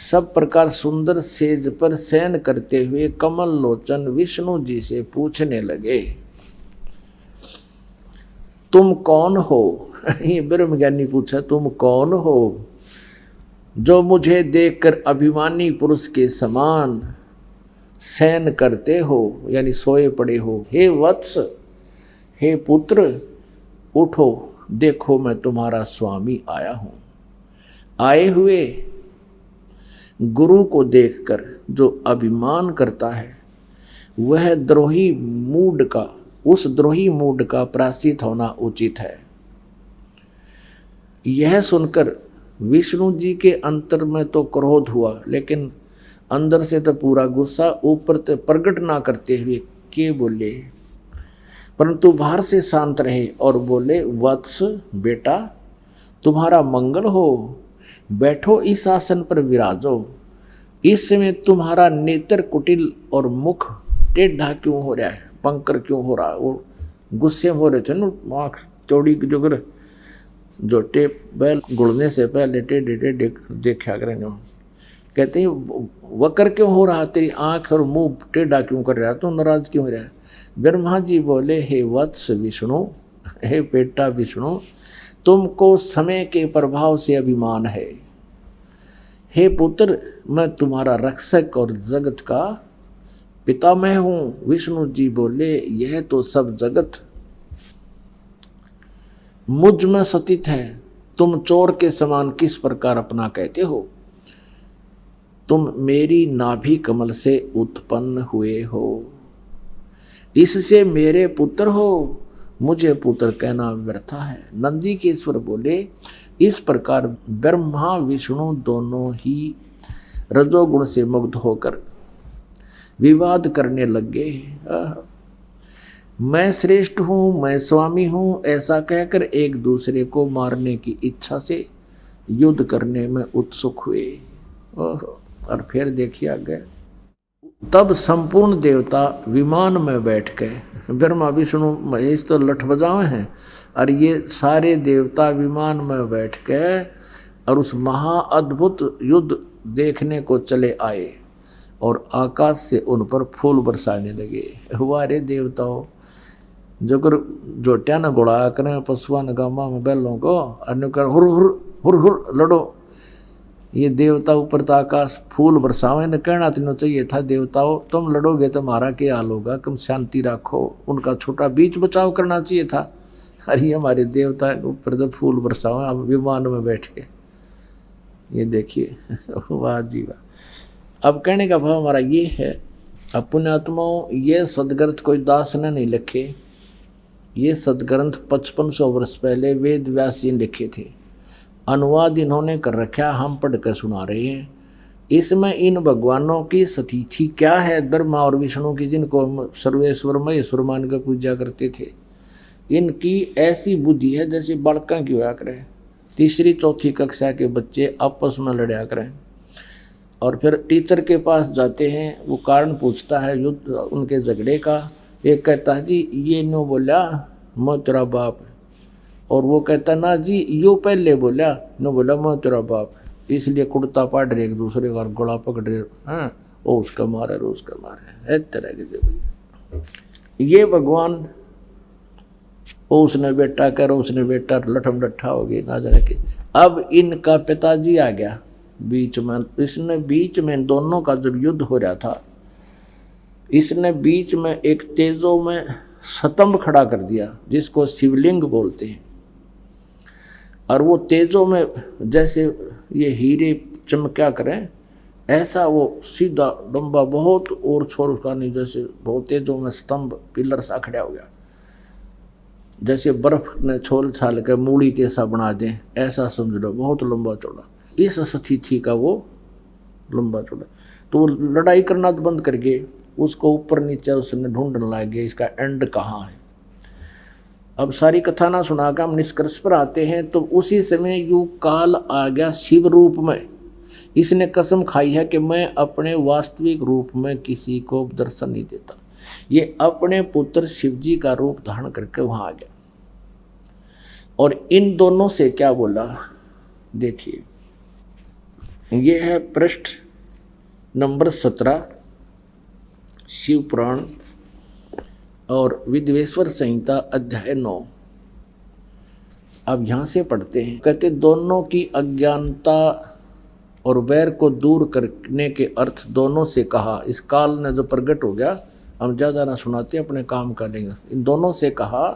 S2: सब प्रकार सुंदर सेज पर शयन करते हुए कमल लोचन विष्णु जी से पूछने लगे, तुम कौन हो? ये ब्रह्म ज्ञानी पूछा, तुम कौन हो जो मुझे देखकर अभिमानी पुरुष के समान शयन करते हो, यानी सोए पड़े हो। हे वत्स, हे पुत्र, उठो, देखो मैं तुम्हारा स्वामी आया हूँ। आए हुए गुरु को देखकर जो अभिमान करता है वह द्रोही मूड का, उस द्रोही मूड का प्रायश्चित होना उचित है। यह सुनकर विष्णु जी के अंतर में तो क्रोध हुआ, लेकिन अंदर से तो पूरा गुस्सा ऊपर से प्रकट ना करते हुए के बोले, परंतु बाहर से शांत रहे और बोले, वत्स बेटा, तुम्हारा मंगल हो, बैठो इस आसन पर विराजो। इस समय तुम्हारा नेत्र कुटिल और मुख टेढ़ा क्यों हो रहा है, पंकर क्यों हो रहा है? वो गुस्से हो रहे थे ना, आँख चौड़ी जुगर जो टेप बैल गुड़ने से पहले टेढ़े देखा करें। कहते हैं वकर क्यों हो रहा, तेरी आँख और मुंह टेढ़ा क्यों कर रहा है, तो नाराज क्यों हो रहा है? ब्रह्मा जी बोले, हे वत्स विष्णु, हे बेटा विष्णु, तुमको समय के प्रभाव से अभिमान है। हे पुत्र, मैं तुम्हारा रक्षक और जगत का पिता मैं हूँ। विष्णु जी बोले, यह तो सब जगत मुझ में स्थित है, तुम चोर के समान किस प्रकार अपना कहते हो? तुम मेरी नाभि कमल से उत्पन्न हुए हो, इससे मेरे पुत्र हो, मुझे पुत्र कहना व्यर्थ है। नंदीकेश्वर बोले, इस प्रकार ब्रह्मा विष्णु दोनों ही रजोगुण से मुग्ध होकर विवाद करने लगे। मैं श्रेष्ठ हूँ, मैं स्वामी हूँ, ऐसा कहकर एक दूसरे को मारने की इच्छा से युद्ध करने में उत्सुक हुए। और फिर देखिए आगे, तब संपूर्ण देवता विमान में बैठ गए। ब्रह्मा विष्णु महेश तो लठ बजावे हैं, और ये सारे देवता विमान में बैठ गए और उस महाअद्भुत युद्ध देखने को चले आए, और आकाश से उन पर फूल बरसाने लगे। वारे देवताओं, जो कर जोटिया न गोड़ा करें पशुआ न गामा में बैलों को अन्य कर हुर हुर हुर हुर लड़ो। ये देवता ऊपर तो आकाश फूल बरसावे न कहना तीनों चाहिए था देवताओं तुम लड़ोगे तो हमारा क्या हाल होगा, तुम शांति रखो, उनका छोटा बीच बचाव करना चाहिए था। अरे हमारे देवता ऊपर तो फूल बरसावे हम विमान में बैठ के, ये देखिए वाह जी वाह। अब कहने का भाव हमारा ये है, पुण्यात्माओं ये सदग्रंथ कोई दास ने नहीं लिखे, ये सदग्रंथ 5500 वर्ष पहले वेद व्यास जी ने लिखे थे। अनुवाद इन्होंने कर रखा, हम पढ़ कर सुना रहे हैं। इसमें इन भगवानों की सतिथि क्या है, ब्रह्मा और विष्णु की, जिनको सर्वेश्वर महेश्वर मान कर पूजा करते थे, इनकी ऐसी बुद्धि है जैसे बालका की होया करें। तीसरी चौथी कक्षा के बच्चे आपस में लड़या करें और फिर टीचर के पास जाते हैं, वो कारण पूछता है युद्ध उनके झगड़े का। एक कहता है जी ये नो बोला मैं तेरा बाप है, और वो कहता ना जी यो पहले बोला नो बोला मैं तेरा बाप है, इसलिए कुर्ता पाट रहे एक दूसरे का गोला पकड़ रहे हैं, वो उसका मारे रो उसका मारे, इस तरह के। ये भगवान वो उसने बेटा करो उसने बेटा लठम लट्ठा हो गई ना जाने के। अब इनका पिताजी आ गया बीच में, इसने बीच में दोनों का जब युद्ध हो रहा था, इसने बीच में एक तेजो में स्तंभ खड़ा कर दिया जिसको शिवलिंग बोलते हैं, और वो तेजो में जैसे ये हीरे चमका करें ऐसा वो सीधा लंबा बहुत और छोर का नहीं, जैसे बहुत तेजो में स्तंभ पिलर सा खड़ा हो गया, जैसे बर्फ ने छोल छाल के मूड़ी के सा बना दें ऐसा समझ लो, बहुत लंबा चौड़ा। इस सतिथि का वो लंबा चौड़ा, तो वो लड़ाई करना तो बंद करके उसको ऊपर नीचे उसने ढूंढने लग गया इसका एंड कहाँ है। अब सारी कथा ना सुनाकर हम निष्कर्ष पर आते हैं। तो उसी समय यू काल आ गया शिव रूप में, इसने कसम खाई है कि मैं अपने वास्तविक रूप में किसी को दर्शन नहीं देता। ये अपने पुत्र शिव जी का रूप धारण करके वहां आ गया, और इन दोनों से क्या बोला देखिए, ये है पृष्ठ नंबर 17 शिव पुराण और विद्वेश्वर संहिता अध्याय 9। अब यहाँ से पढ़ते हैं। कहते दोनों की अज्ञानता और वैर को दूर करने के अर्थ दोनों से कहा। इस काल ने जो प्रकट हो गया, हम ज़्यादा ना सुनाते अपने काम का लेंगे। इन दोनों से कहा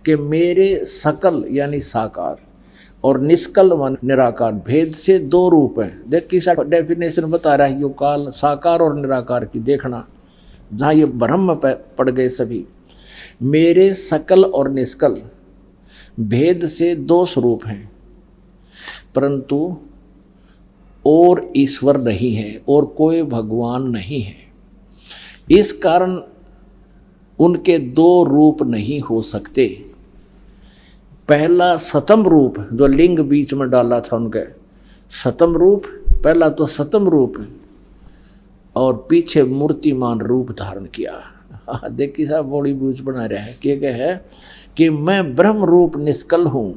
S2: कि मेरे सकल यानी साकार और निष्कल मान निराकार भेद से दो रूप हैं। देख किस डेफिनेशन बता रहा है यो काल, साकार और निराकार की। देखना जहाँ ये ब्रह्म पड़ गए सभी। मेरे सकल और निष्कल भेद से दो स्वरूप हैं, परंतु और ईश्वर नहीं है और कोई भगवान नहीं है। इस कारण उनके दो रूप नहीं हो सकते। पहला सतम रूप जो लिंग बीच में डाला था उनके, सतम रूप पहला तो सतम रूप और पीछे मूर्तिमान रूप धारण किया। देखिए साहब बड़ी बूझ बना रहा है कि है कि मैं ब्रह्म रूप निष्कल हूँ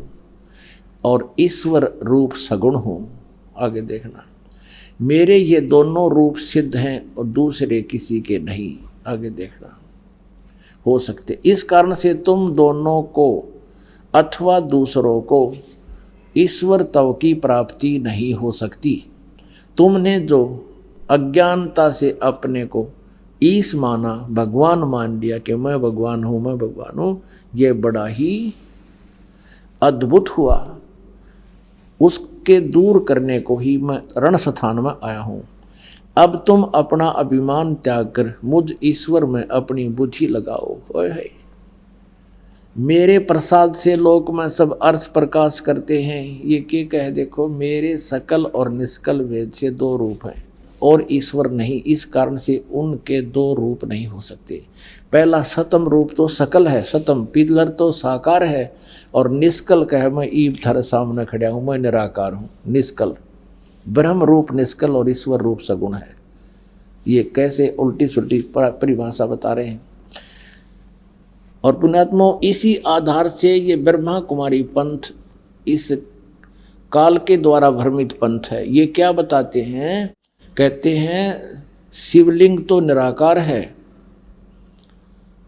S2: और ईश्वर रूप सगुण हूँ। आगे देखना, मेरे ये दोनों रूप सिद्ध हैं और दूसरे किसी के नहीं। आगे देखना हो सकते। इस कारण से तुम दोनों को अथवा दूसरों को ईश्वर तव की प्राप्ति नहीं हो सकती। तुमने जो अज्ञानता से अपने को ईश माना, भगवान मान लिया कि मैं भगवान हूँ मैं भगवान हूँ, ये बड़ा ही अद्भुत हुआ। उसके दूर करने को ही मैं रण स्थान में आया हूँ। अब तुम अपना अभिमान त्याग कर मुझ ईश्वर में अपनी बुद्धि लगाओ। होए मेरे प्रसाद से लोक में सब अर्थ प्रकाश करते हैं। ये क्या कहे देखो, मेरे सकल और निष्कल भेद से दो रूप हैं और ईश्वर नहीं। इस कारण से उनके दो रूप नहीं हो सकते। पहला सतम रूप तो सकल है, सतम पिलर तो साकार है, और निष्कल कहे मैं ईब थर सामने खड़ा हूँ, मैं निराकार हूँ। निष्कल ब्रह्म रूप निष्कल और ईश्वर रूप सगुण है। ये कैसे उल्टी सुल्टी परिभाषा बता रहे हैं। और पुण्यात्मा इसी आधार से ये ब्रह्मा कुमारी पंथ इस काल के द्वारा भ्रमित पंथ है। ये क्या बताते हैं, कहते हैं शिवलिंग तो निराकार है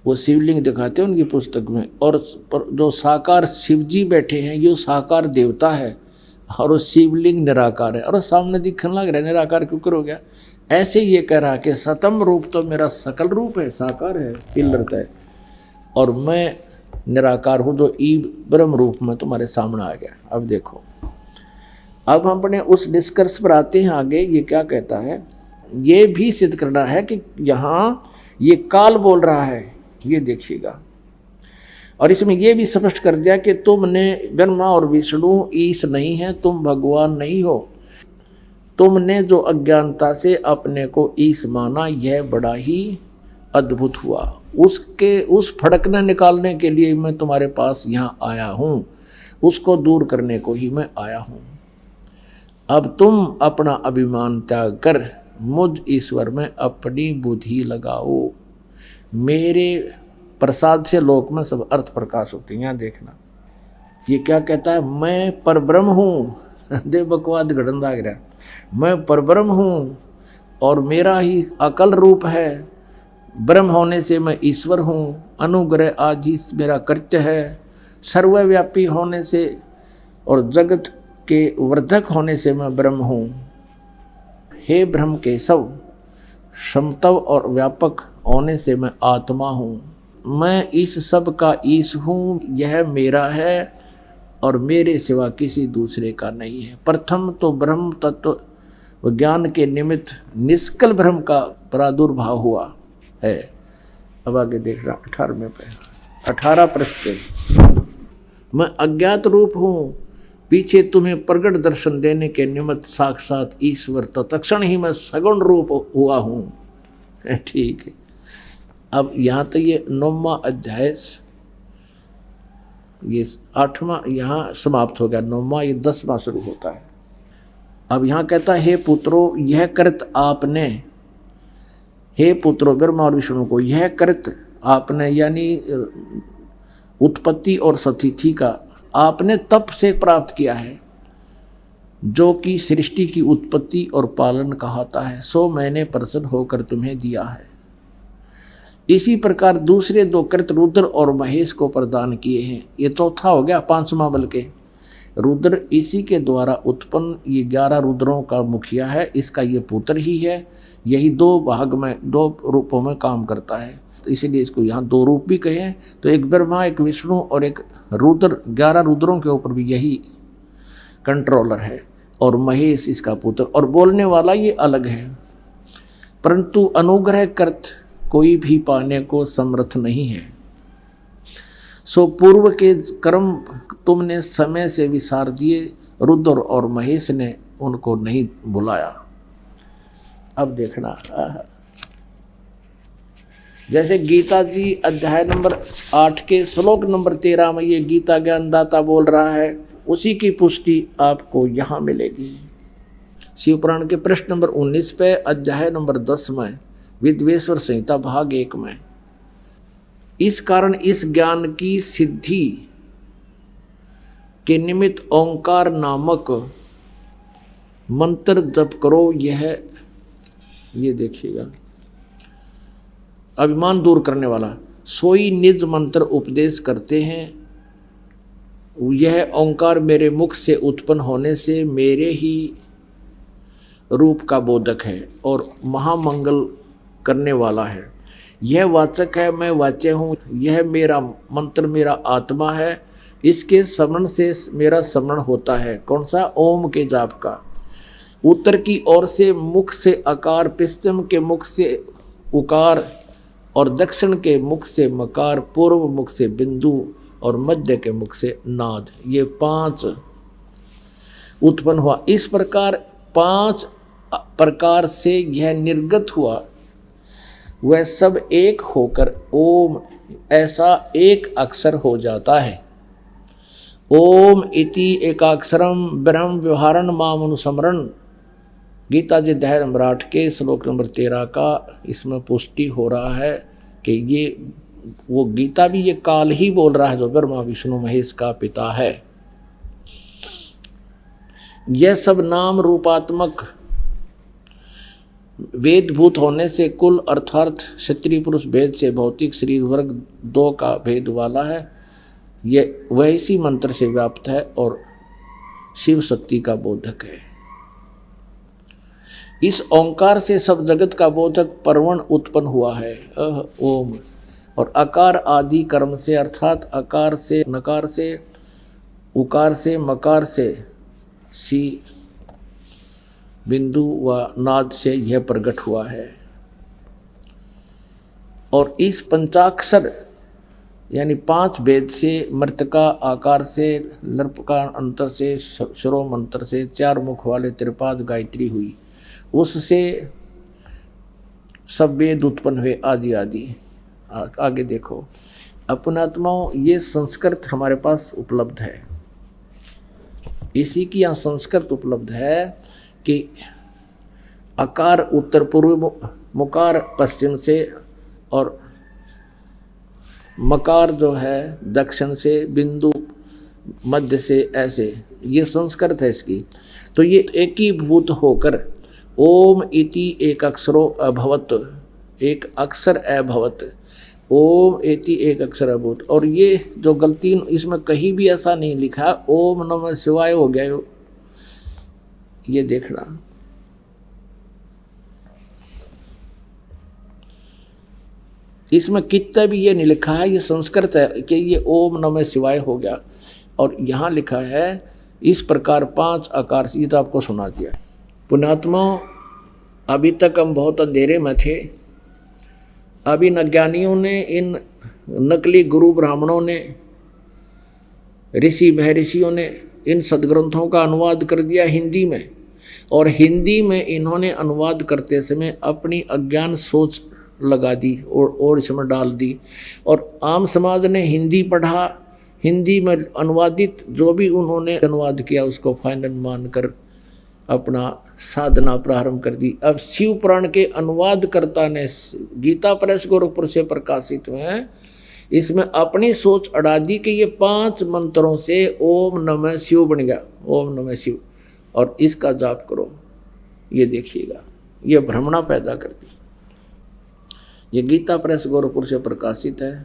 S2: वो शिवलिंग दिखाते हैं उनकी पुस्तक में। और जो साकार शिव जी बैठे हैं ये साकार देवता है और वो शिवलिंग निराकार है। और सामने दिखने लग रहा है निराकार क्यों हो गया। ऐसे ये कह रहा कि सतम रूप तो मेरा सकल रूप है, साकार है, पिल्लरता है, और मैं निराकार हूँ जो ई ब्रह्म रूप में तुम्हारे सामने आ गया। अब देखो, अब हम अपने उस निष्कर्ष पर आते हैं आगे। ये क्या कहता है, ये भी सिद्ध करना है कि यहाँ ये काल बोल रहा है, ये देखिएगा। और इसमें ये भी स्पष्ट कर दिया कि तुमने ब्रह्मा और विष्णु ईश नहीं है, तुम भगवान नहीं हो। तुमने जो अज्ञानता से अपने को ईश माना यह बड़ा ही अद्भुत हुआ। उस फड़कने निकालने के लिए मैं तुम्हारे पास यहाँ आया हूँ, उसको दूर करने को ही मैं आया हूँ। अब तुम अपना अभिमान त्याग कर मुझ ईश्वर में अपनी बुद्धि लगाओ। मेरे प्रसाद से लोक में सब अर्थ प्रकाश होते हैं। यहाँ देखना ये क्या कहता है, मैं परब्रह्म हूँ। देव बकवाद घड़न लाग रहा, मैं परब्रह्म हूँ और मेरा ही अकल रूप है। ब्रह्म होने से मैं ईश्वर हूँ, अनुग्रह आज ही मेरा कृत्य है। सर्वव्यापी होने से और जगत के वर्धक होने से मैं ब्रह्म हूँ। हे ब्रह्म केशव, समतव और व्यापक होने से मैं आत्मा हूँ। मैं इस सब का ईश हूँ, यह मेरा है और मेरे सिवा किसी दूसरे का नहीं है। प्रथम तो ब्रह्म तत्व ज्ञान के निमित्त निष्कल ब्रह्म का प्रादुर्भाव हुआ है। अब आगे देख रहा 18वें पे 18 पृष्ठ। मैं अज्ञात रूप हूँ, पीछे तुम्हें प्रगट दर्शन देने के निमित्त साक्षात ईश्वर तत्क्षण ही मैं सगुण रूप हुआ हूँ। ठीक है, अब यहाँ तो ये 9वां अध्याय, ये 8वां यहाँ समाप्त हो गया। 9वां ये 10वां शुरू होता है। अब यहाँ कहता है, हे पुत्रो यह कृत आपने, हे पुत्रो ब्रह्मा और विष्णु को यह कृत आपने, यानी उत्पत्ति और स्थिति का आपने तप से प्राप्त किया है, जो कि सृष्टि की उत्पत्ति और पालन कहता है, सो मैंने प्रसन्न होकर तुम्हें दिया है। इसी प्रकार दूसरे 2 कृत रुद्र और महेश को प्रदान किए हैं। ये चौथा हो गया, 5वां बल्कि। रुद्र इसी के द्वारा उत्पन्न, ये 11 रुद्रों का मुखिया है, इसका ये पुत्र ही है। यही 2 भाग में 2 रूपों में काम करता है, तो इसीलिए इसको यहाँ 2 रूप भी कहे। तो एक ब्रह्मा, एक विष्णु और एक रुद्र, 11 रुद्रों के ऊपर भी यही कंट्रोलर है। और महेश इसका पुत्र, और बोलने वाला ये अलग है। परंतु अनुग्रह कर्त कोई भी पाने को समर्थ नहीं है। सो पूर्व के कर्म तुमने समय से विसार दिए, रुद्र और महेश ने उनको नहीं बुलाया। अब देखना, जैसे गीता जी अध्याय नंबर 8 के श्लोक नंबर 13 में ये गीता ज्ञानदाता बोल रहा है, उसी की पुष्टि आपको यहाँ मिलेगी। शिवपुराण के प्रश्न नंबर 19 पे अध्याय नंबर 10 में विद्वेश्वर संहिता भाग 1 में। इस कारण इस ज्ञान की सिद्धि के निमित्त ओंकार नामक मंत्र जप करो। ये देखिएगा, अभिमान दूर करने वाला सोई निज मंत्र उपदेश करते हैं। यह ओंकार मेरे मुख से उत्पन्न होने से मेरे ही रूप का बोधक है और महामंगल करने वाला है। यह वाचक है, मैं वाच्य हूँ। यह मेरा मंत्र मेरा आत्मा है, इसके स्मरण से मेरा स्मरण होता है। कौन सा? ओम के जाप का। उत्तर की ओर से मुख से अकार, पश्चिम के मुख से उकार और दक्षिण के मुख से मकार, पूर्व मुख से बिंदु और मध्य के मुख से नाद। ये 5 उत्पन्न हुआ। इस प्रकार 5 प्रकार से यह निर्गत हुआ। वह सब एक होकर ओम ऐसा एक अक्षर हो जाता है। ओम इति एकाक्षरम ब्रह्म व्यवहारण माम अनुस्मरण। गीता जी अध्याय नंबर 8 के श्लोक नंबर 13 का इसमें पुष्टि हो रहा है कि ये वो गीता भी ये काल ही बोल रहा है जो ब्रह्मा विष्णु महेश का पिता है। यह सब नाम रूपात्मक वेदभूत होने से कुल अर्थात क्षत्रिय पुरुष भेद से भौतिक शरीर वर्ग 2 का भेद वाला है। ये वह इसी मंत्र से व्याप्त है और शिव शक्ति का बोधक है। इस ओंकार से सब जगत का बोधक परवण उत्पन्न हुआ है। ओम और अकार आदि कर्म से अर्थात अकार से नकार से उकार से मकार से सी बिंदु व नाद से यह प्रकट हुआ है। और इस पंचाक्षर यानी 5 वेद से मृतका आकार से लर्पका अंतर से श्रो मंत्र से 4 मुख वाले त्रिपाद गायत्री हुई, उससे सब वेद उत्पन्न हुए आदि आदि। आगे देखो अपनात्माओं, ये संस्कृत हमारे पास उपलब्ध है, इसी की यहाँ संस्कृत उपलब्ध है कि अकार उत्तर पूर्व, मुकार पश्चिम से और मकार जो है दक्षिण से, बिंदु मध्य से, ऐसे ये संस्कृत है इसकी। तो ये एकीभूत होकर ओम इति एक अक्षरो अभवत, एक अक्षर अभवत, ओम इति एक अक्षर अभूत। और ये जो गलती इसमें कहीं भी ऐसा नहीं लिखा ओम नमः शिवाय हो गया, ये देखना। इसमें कितना भी ये नहीं लिखा है, ये संस्कृत है कि ये ओम नमः शिवाय हो गया। और यहाँ लिखा है इस प्रकार 5 आकार से, ये तो आपको सुना दिया। पुण्यात्मा, अभी तक हम बहुत अंधेरे में थे। अभी अज्ञानियों ने, इन नकली गुरु ब्राह्मणों ने, ऋषि महर्षियों ने इन सदग्रंथों का अनुवाद कर दिया हिंदी में। और हिंदी में इन्होंने अनुवाद करते समय अपनी अज्ञान सोच लगा दी और इसमें डाल दी। और आम समाज ने हिंदी पढ़ा, हिंदी में अनुवादित जो भी उन्होंने अनुवाद किया उसको फाइनल मानकर अपना साधना प्रारंभ कर दी। अब शिव पुराण के अनुवादकर्ता ने गीता प्रेस गोरखपुर से प्रकाशित में इसमें अपनी सोच अड़ा दी कि ये 5 मंत्रों से ओम नमः शिव बन गया, ओम नमः शिव, और इसका जाप करो। ये देखिएगा, ये भ्रमणा पैदा करती। ये गीता प्रेस गोरखपुर से प्रकाशित है,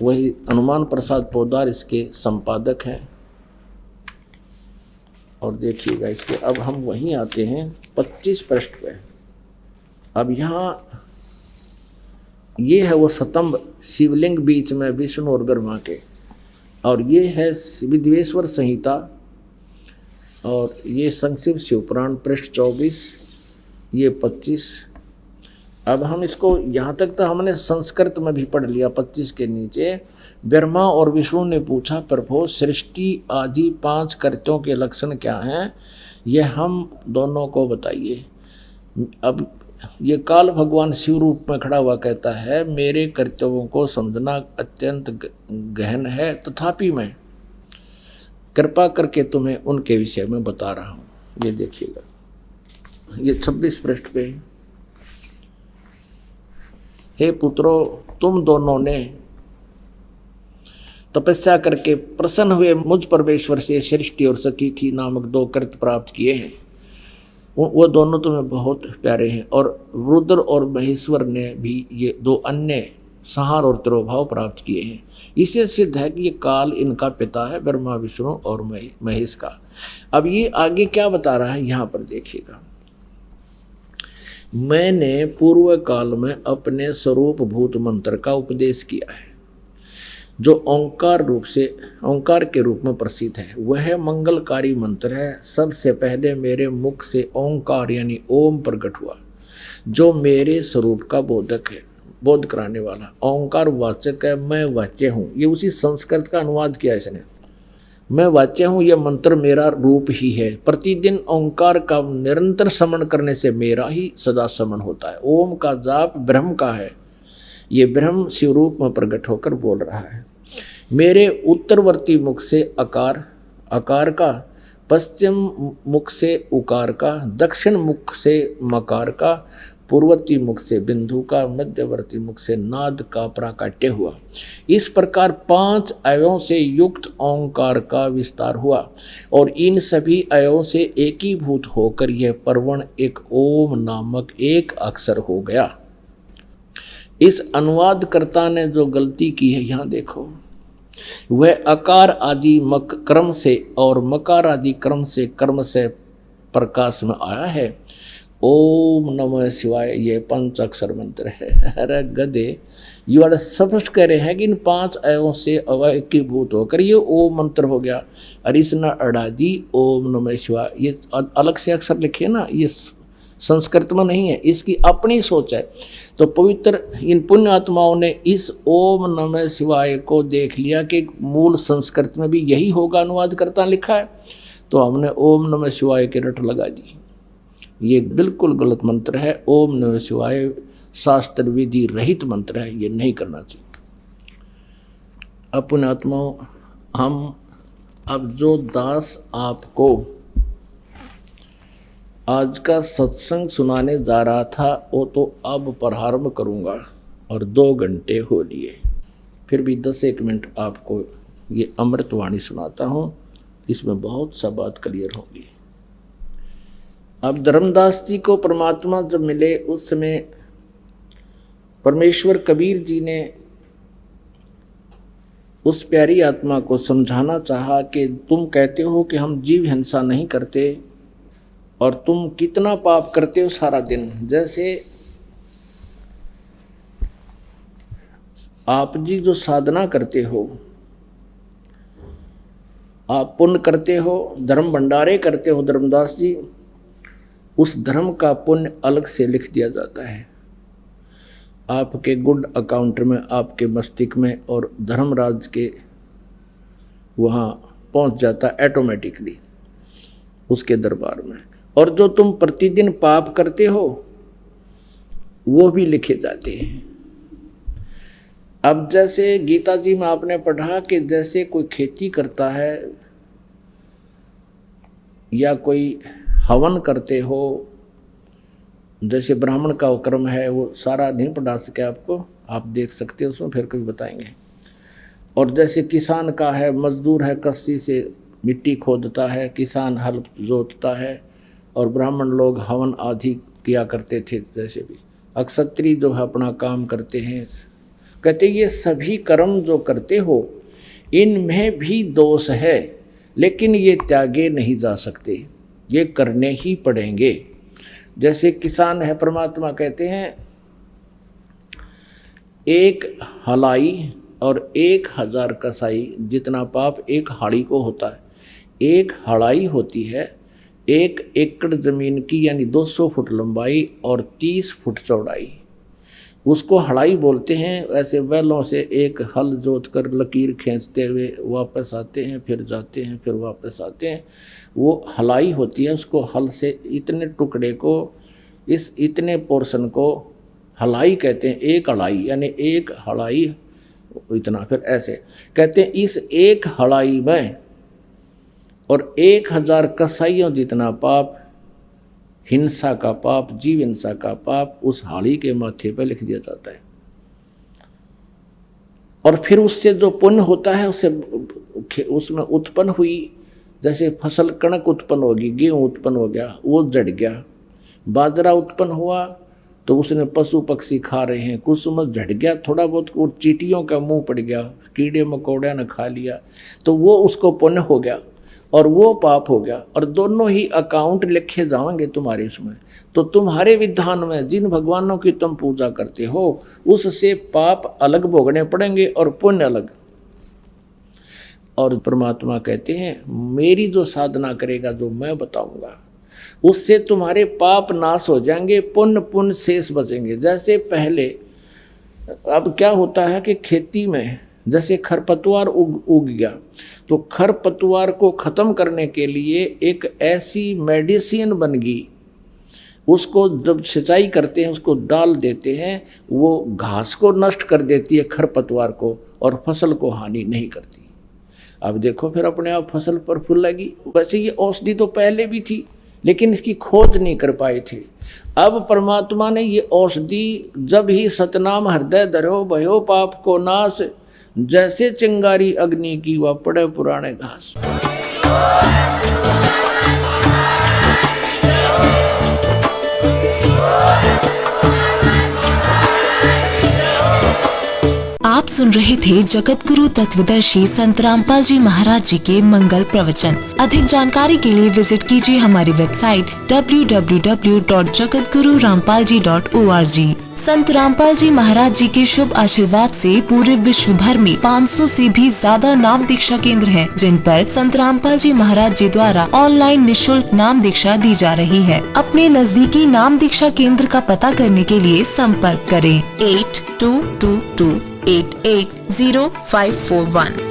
S2: वही हनुमान प्रसाद पोदार इसके संपादक हैं। और देखिएगा इसके, अब हम वहीं आते हैं 25 पृष्ठ पे। अब यहाँ ये है वो स्तंभ शिवलिंग बीच में विष्णु और ब्रह्मा के, और ये है विद्वेश्वर संहिता, और ये संक्षिप्त शिवपुराण पृष्ठ 24, ये 25। अब हम इसको यहाँ तक तो हमने संस्कृत में भी पढ़ लिया। 25 के नीचे ब्रह्मा और विष्णु ने पूछा, प्रभु सृष्टि आदि 5 कर्तों के लक्षण क्या हैं, ये हम दोनों को बताइए। अब ये काल भगवान शिव रूप में खड़ा हुआ कहता है, मेरे कर्तव्यों को समझना अत्यंत गहन है, तथापि मैं कृपा करके तुम्हें उनके विषय में बता रहा हूँ। ये देखिएगा, ये 26 पृष्ठ पे। हे पुत्रों, तुम दोनों ने तपस्या करके प्रसन्न हुए मुझ परमेश्वर से सृष्टि और सतीथि नामक 2 कृत्य प्राप्त किए हैं। वो दोनों तुम्हें बहुत प्यारे हैं। और रुद्र और महेश्वर ने भी ये 2 अन्य संहार और तिरोभाव प्राप्त किए हैं। इससे सिद्ध है कि ये काल इनका पिता है, ब्रह्मा विष्णु और महेश का। अब ये आगे क्या बता रहा है यहाँ पर देखिएगा। मैंने पूर्व काल में अपने स्वरूप भूत मंत्र का उपदेश किया है, जो ओंकार के रूप में प्रसिद्ध है। वह मंगलकारी मंत्र है। सबसे पहले मेरे मुख से ओंकार यानी ओम प्रकट हुआ, जो मेरे स्वरूप का बोधक है, बोध कराने वाला। ओंकार वाचक है, मैं वाच्य हूँ। ये उसी संस्कृत का अनुवाद किया इसने। मैं वाच्य हूँ, यह मंत्र मेरा रूप ही है। प्रतिदिन ओंकार का निरंतर स्मरण करने से मेरा ही सदा स्मरण होता है। ओम का जाप ब्रह्म का है। ये ब्रह्म शिव रूप में प्रकट होकर बोल रहा है। मेरे उत्तरवर्ती मुख से आकार का, पश्चिम मुख से उकार का, दक्षिण मुख से मकार का, पूर्ववर्ती मुख से बिंदु का, मध्यवर्ती मुख से नाद का प्राकट्य हुआ। इस प्रकार 5 अवयवों से युक्त ओंकार का विस्तार हुआ और इन सभी अवयवों से एकीभूत होकर यह परवण एक ओम नामक एक अक्षर हो गया। इस अनुवादकर्ता ने जो गलती की है यहाँ देखो, वह अकार आदि क्रम से और मकार आदि क्रम से कर्म से प्रकाश में आया है। ओम नमः शिवाय ये 5 अक्षर मंत्र है। अरे गधे, यू आर स्पष्ट कह रहे हैं कि इन 5 अवयवों से एकीभूत होकर ये ओम मंत्र हो गया। और इसने अड़ा दी ओम नमः शिवाय, ये अलग से अक्षर लिखे ना, ये संस्कृत में नहीं है, इसकी अपनी सोच है। तो पवित्र इन पुण्य आत्माओं ने इस ओम नमः शिवाय को देख लिया कि मूल संस्कृत में भी यही होगा, अनुवादकर्ता लिखा है, तो हमने ओम नमः शिवाय के रट लगा दी। ये बिल्कुल गलत मंत्र है। ओम नमः शिवाय शास्त्र विधि रहित मंत्र है, ये नहीं करना चाहिए। अपने आत्माओं, हम अब जो दास आपको आज का सत्संग सुनाने जा रहा था वो तो अब प्रारंभ करूँगा और 2 घंटे हो लिए, फिर भी 10-1 मिनट आपको ये अमृतवाणी सुनाता हूँ, इसमें बहुत सा बात क्लियर होगी। अब धर्मदास जी को परमात्मा जब मिले उस समय परमेश्वर कबीर जी ने उस प्यारी आत्मा को समझाना चाहा कि तुम कहते हो कि हम जीव हिंसा नहीं करते और तुम कितना पाप करते हो सारा दिन। जैसे आप जी जो साधना करते हो, आप पुण्य करते हो, धर्म भंडारे करते हो धर्मदास जी, उस धर्म का पुण्य अलग से लिख दिया जाता है आपके गुड अकाउंट में, आपके मस्तिष्क में, और धर्मराज के वहाँ पहुँच जाता है ऑटोमेटिकली उसके दरबार में। और जो तुम प्रतिदिन पाप करते हो वो भी लिखे जाते हैं। अब जैसे गीता जी में आपने पढ़ा कि जैसे कोई खेती करता है या कोई हवन करते हो, जैसे ब्राह्मण का क्रम है, वो सारा नहीं पढ़ा सके आपको, आप देख सकते हो उसमें, फिर कभी बताएंगे। और जैसे किसान का है, मजदूर है, कस्सी से मिट्टी खोदता है, किसान हल जोतता है, और ब्राह्मण लोग हवन आदि किया करते थे। जैसे भी अक्षत्री जो है अपना काम करते हैं। कहते ये सभी कर्म जो करते हो इनमें भी दोष है, लेकिन ये त्यागे नहीं जा सकते, ये करने ही पड़ेंगे। जैसे किसान है, परमात्मा कहते हैं 1 हलाई और 1000 कसाई जितना पाप 1 हाड़ी को होता है। 1 हड़ाई होती है 1 एकड़ जमीन की, यानी 200 फुट लंबाई और 30 फुट चौड़ाई, उसको हड़ाई बोलते हैं। ऐसे बैलों से एक हल जोत कर लकीर खींचते हुए वापस आते हैं, फिर जाते हैं, फिर वापस आते हैं, वो हलाई होती है। उसको हल से इतने टुकड़े को, इस इतने पोर्शन को हलाई कहते हैं। 1 हलाई यानी 1 हलाई इतना, फिर ऐसे कहते हैं। इस 1 हलाई में और 1000 कसाइयों जितना पाप, हिंसा का पाप, जीव हिंसा का पाप उस हाड़ी के माथे पर लिख दिया जाता है। और फिर उससे जो पुण्य होता है उसमें उत्पन्न हुई, जैसे फसल कणक उत्पन्न होगी, गेहूँ उत्पन्न हो गया, वो जड़ गया, बाजरा उत्पन्न हुआ तो उसने पशु पक्षी खा रहे हैं, कुसुम झड़ गया, थोड़ा बहुत वो चींटियों का मुंह पड़ गया, कीड़े मकोड़े ने खा लिया, तो वो उसको पुण्य हो गया और वो पाप हो गया। और दोनों ही अकाउंट लिखे जाएंगे तुम्हारे उसमें। तो तुम्हारे विधान में जिन भगवानों की तुम पूजा करते हो उससे पाप अलग भोगने पड़ेंगे और पुण्य अलग। और परमात्मा कहते हैं मेरी जो साधना करेगा, जो मैं बताऊंगा, उससे तुम्हारे पाप नाश हो जाएंगे, पुण्य शेष बचेंगे। जैसे पहले, अब क्या होता है कि खेती में जैसे खरपतवार उग गया, तो खरपतवार को ख़त्म करने के लिए एक ऐसी मेडिसिन बन गई, उसको जब सिंचाई करते हैं उसको डाल देते हैं, वो घास को नष्ट कर देती है खरपतवार को, और फसल को हानि नहीं करती। अब देखो फिर अपने आप फसल पर फूल लगी। वैसे ये औषधि तो पहले भी थी, लेकिन इसकी खोज नहीं कर पाए थे। अब परमात्मा ने ये औषधि, जब ही सतनाम हृदय धरो भयो पाप को नाश, जैसे चिंगारी अग्नि की वह पड़े पुराने घास।
S3: आप सुन रहे थे जगत गुरु तत्वदर्शी संत रामपाल जी महाराज जी के मंगल प्रवचन। अधिक जानकारी के लिए विजिट कीजिए हमारी वेबसाइट www.jagatgururampalji.org। संत रामपाल जी महाराज जी के शुभ आशीर्वाद से पूरे विश्व भर में 500 से भी ज्यादा नाम दीक्षा केंद्र हैं, जिन पर संत रामपाल जी महाराज जी द्वारा ऑनलाइन निशुल्क नाम दीक्षा दी जा रही है। अपने नजदीकी नाम दीक्षा केंद्र का पता करने के लिए संपर्क करें 8222880541।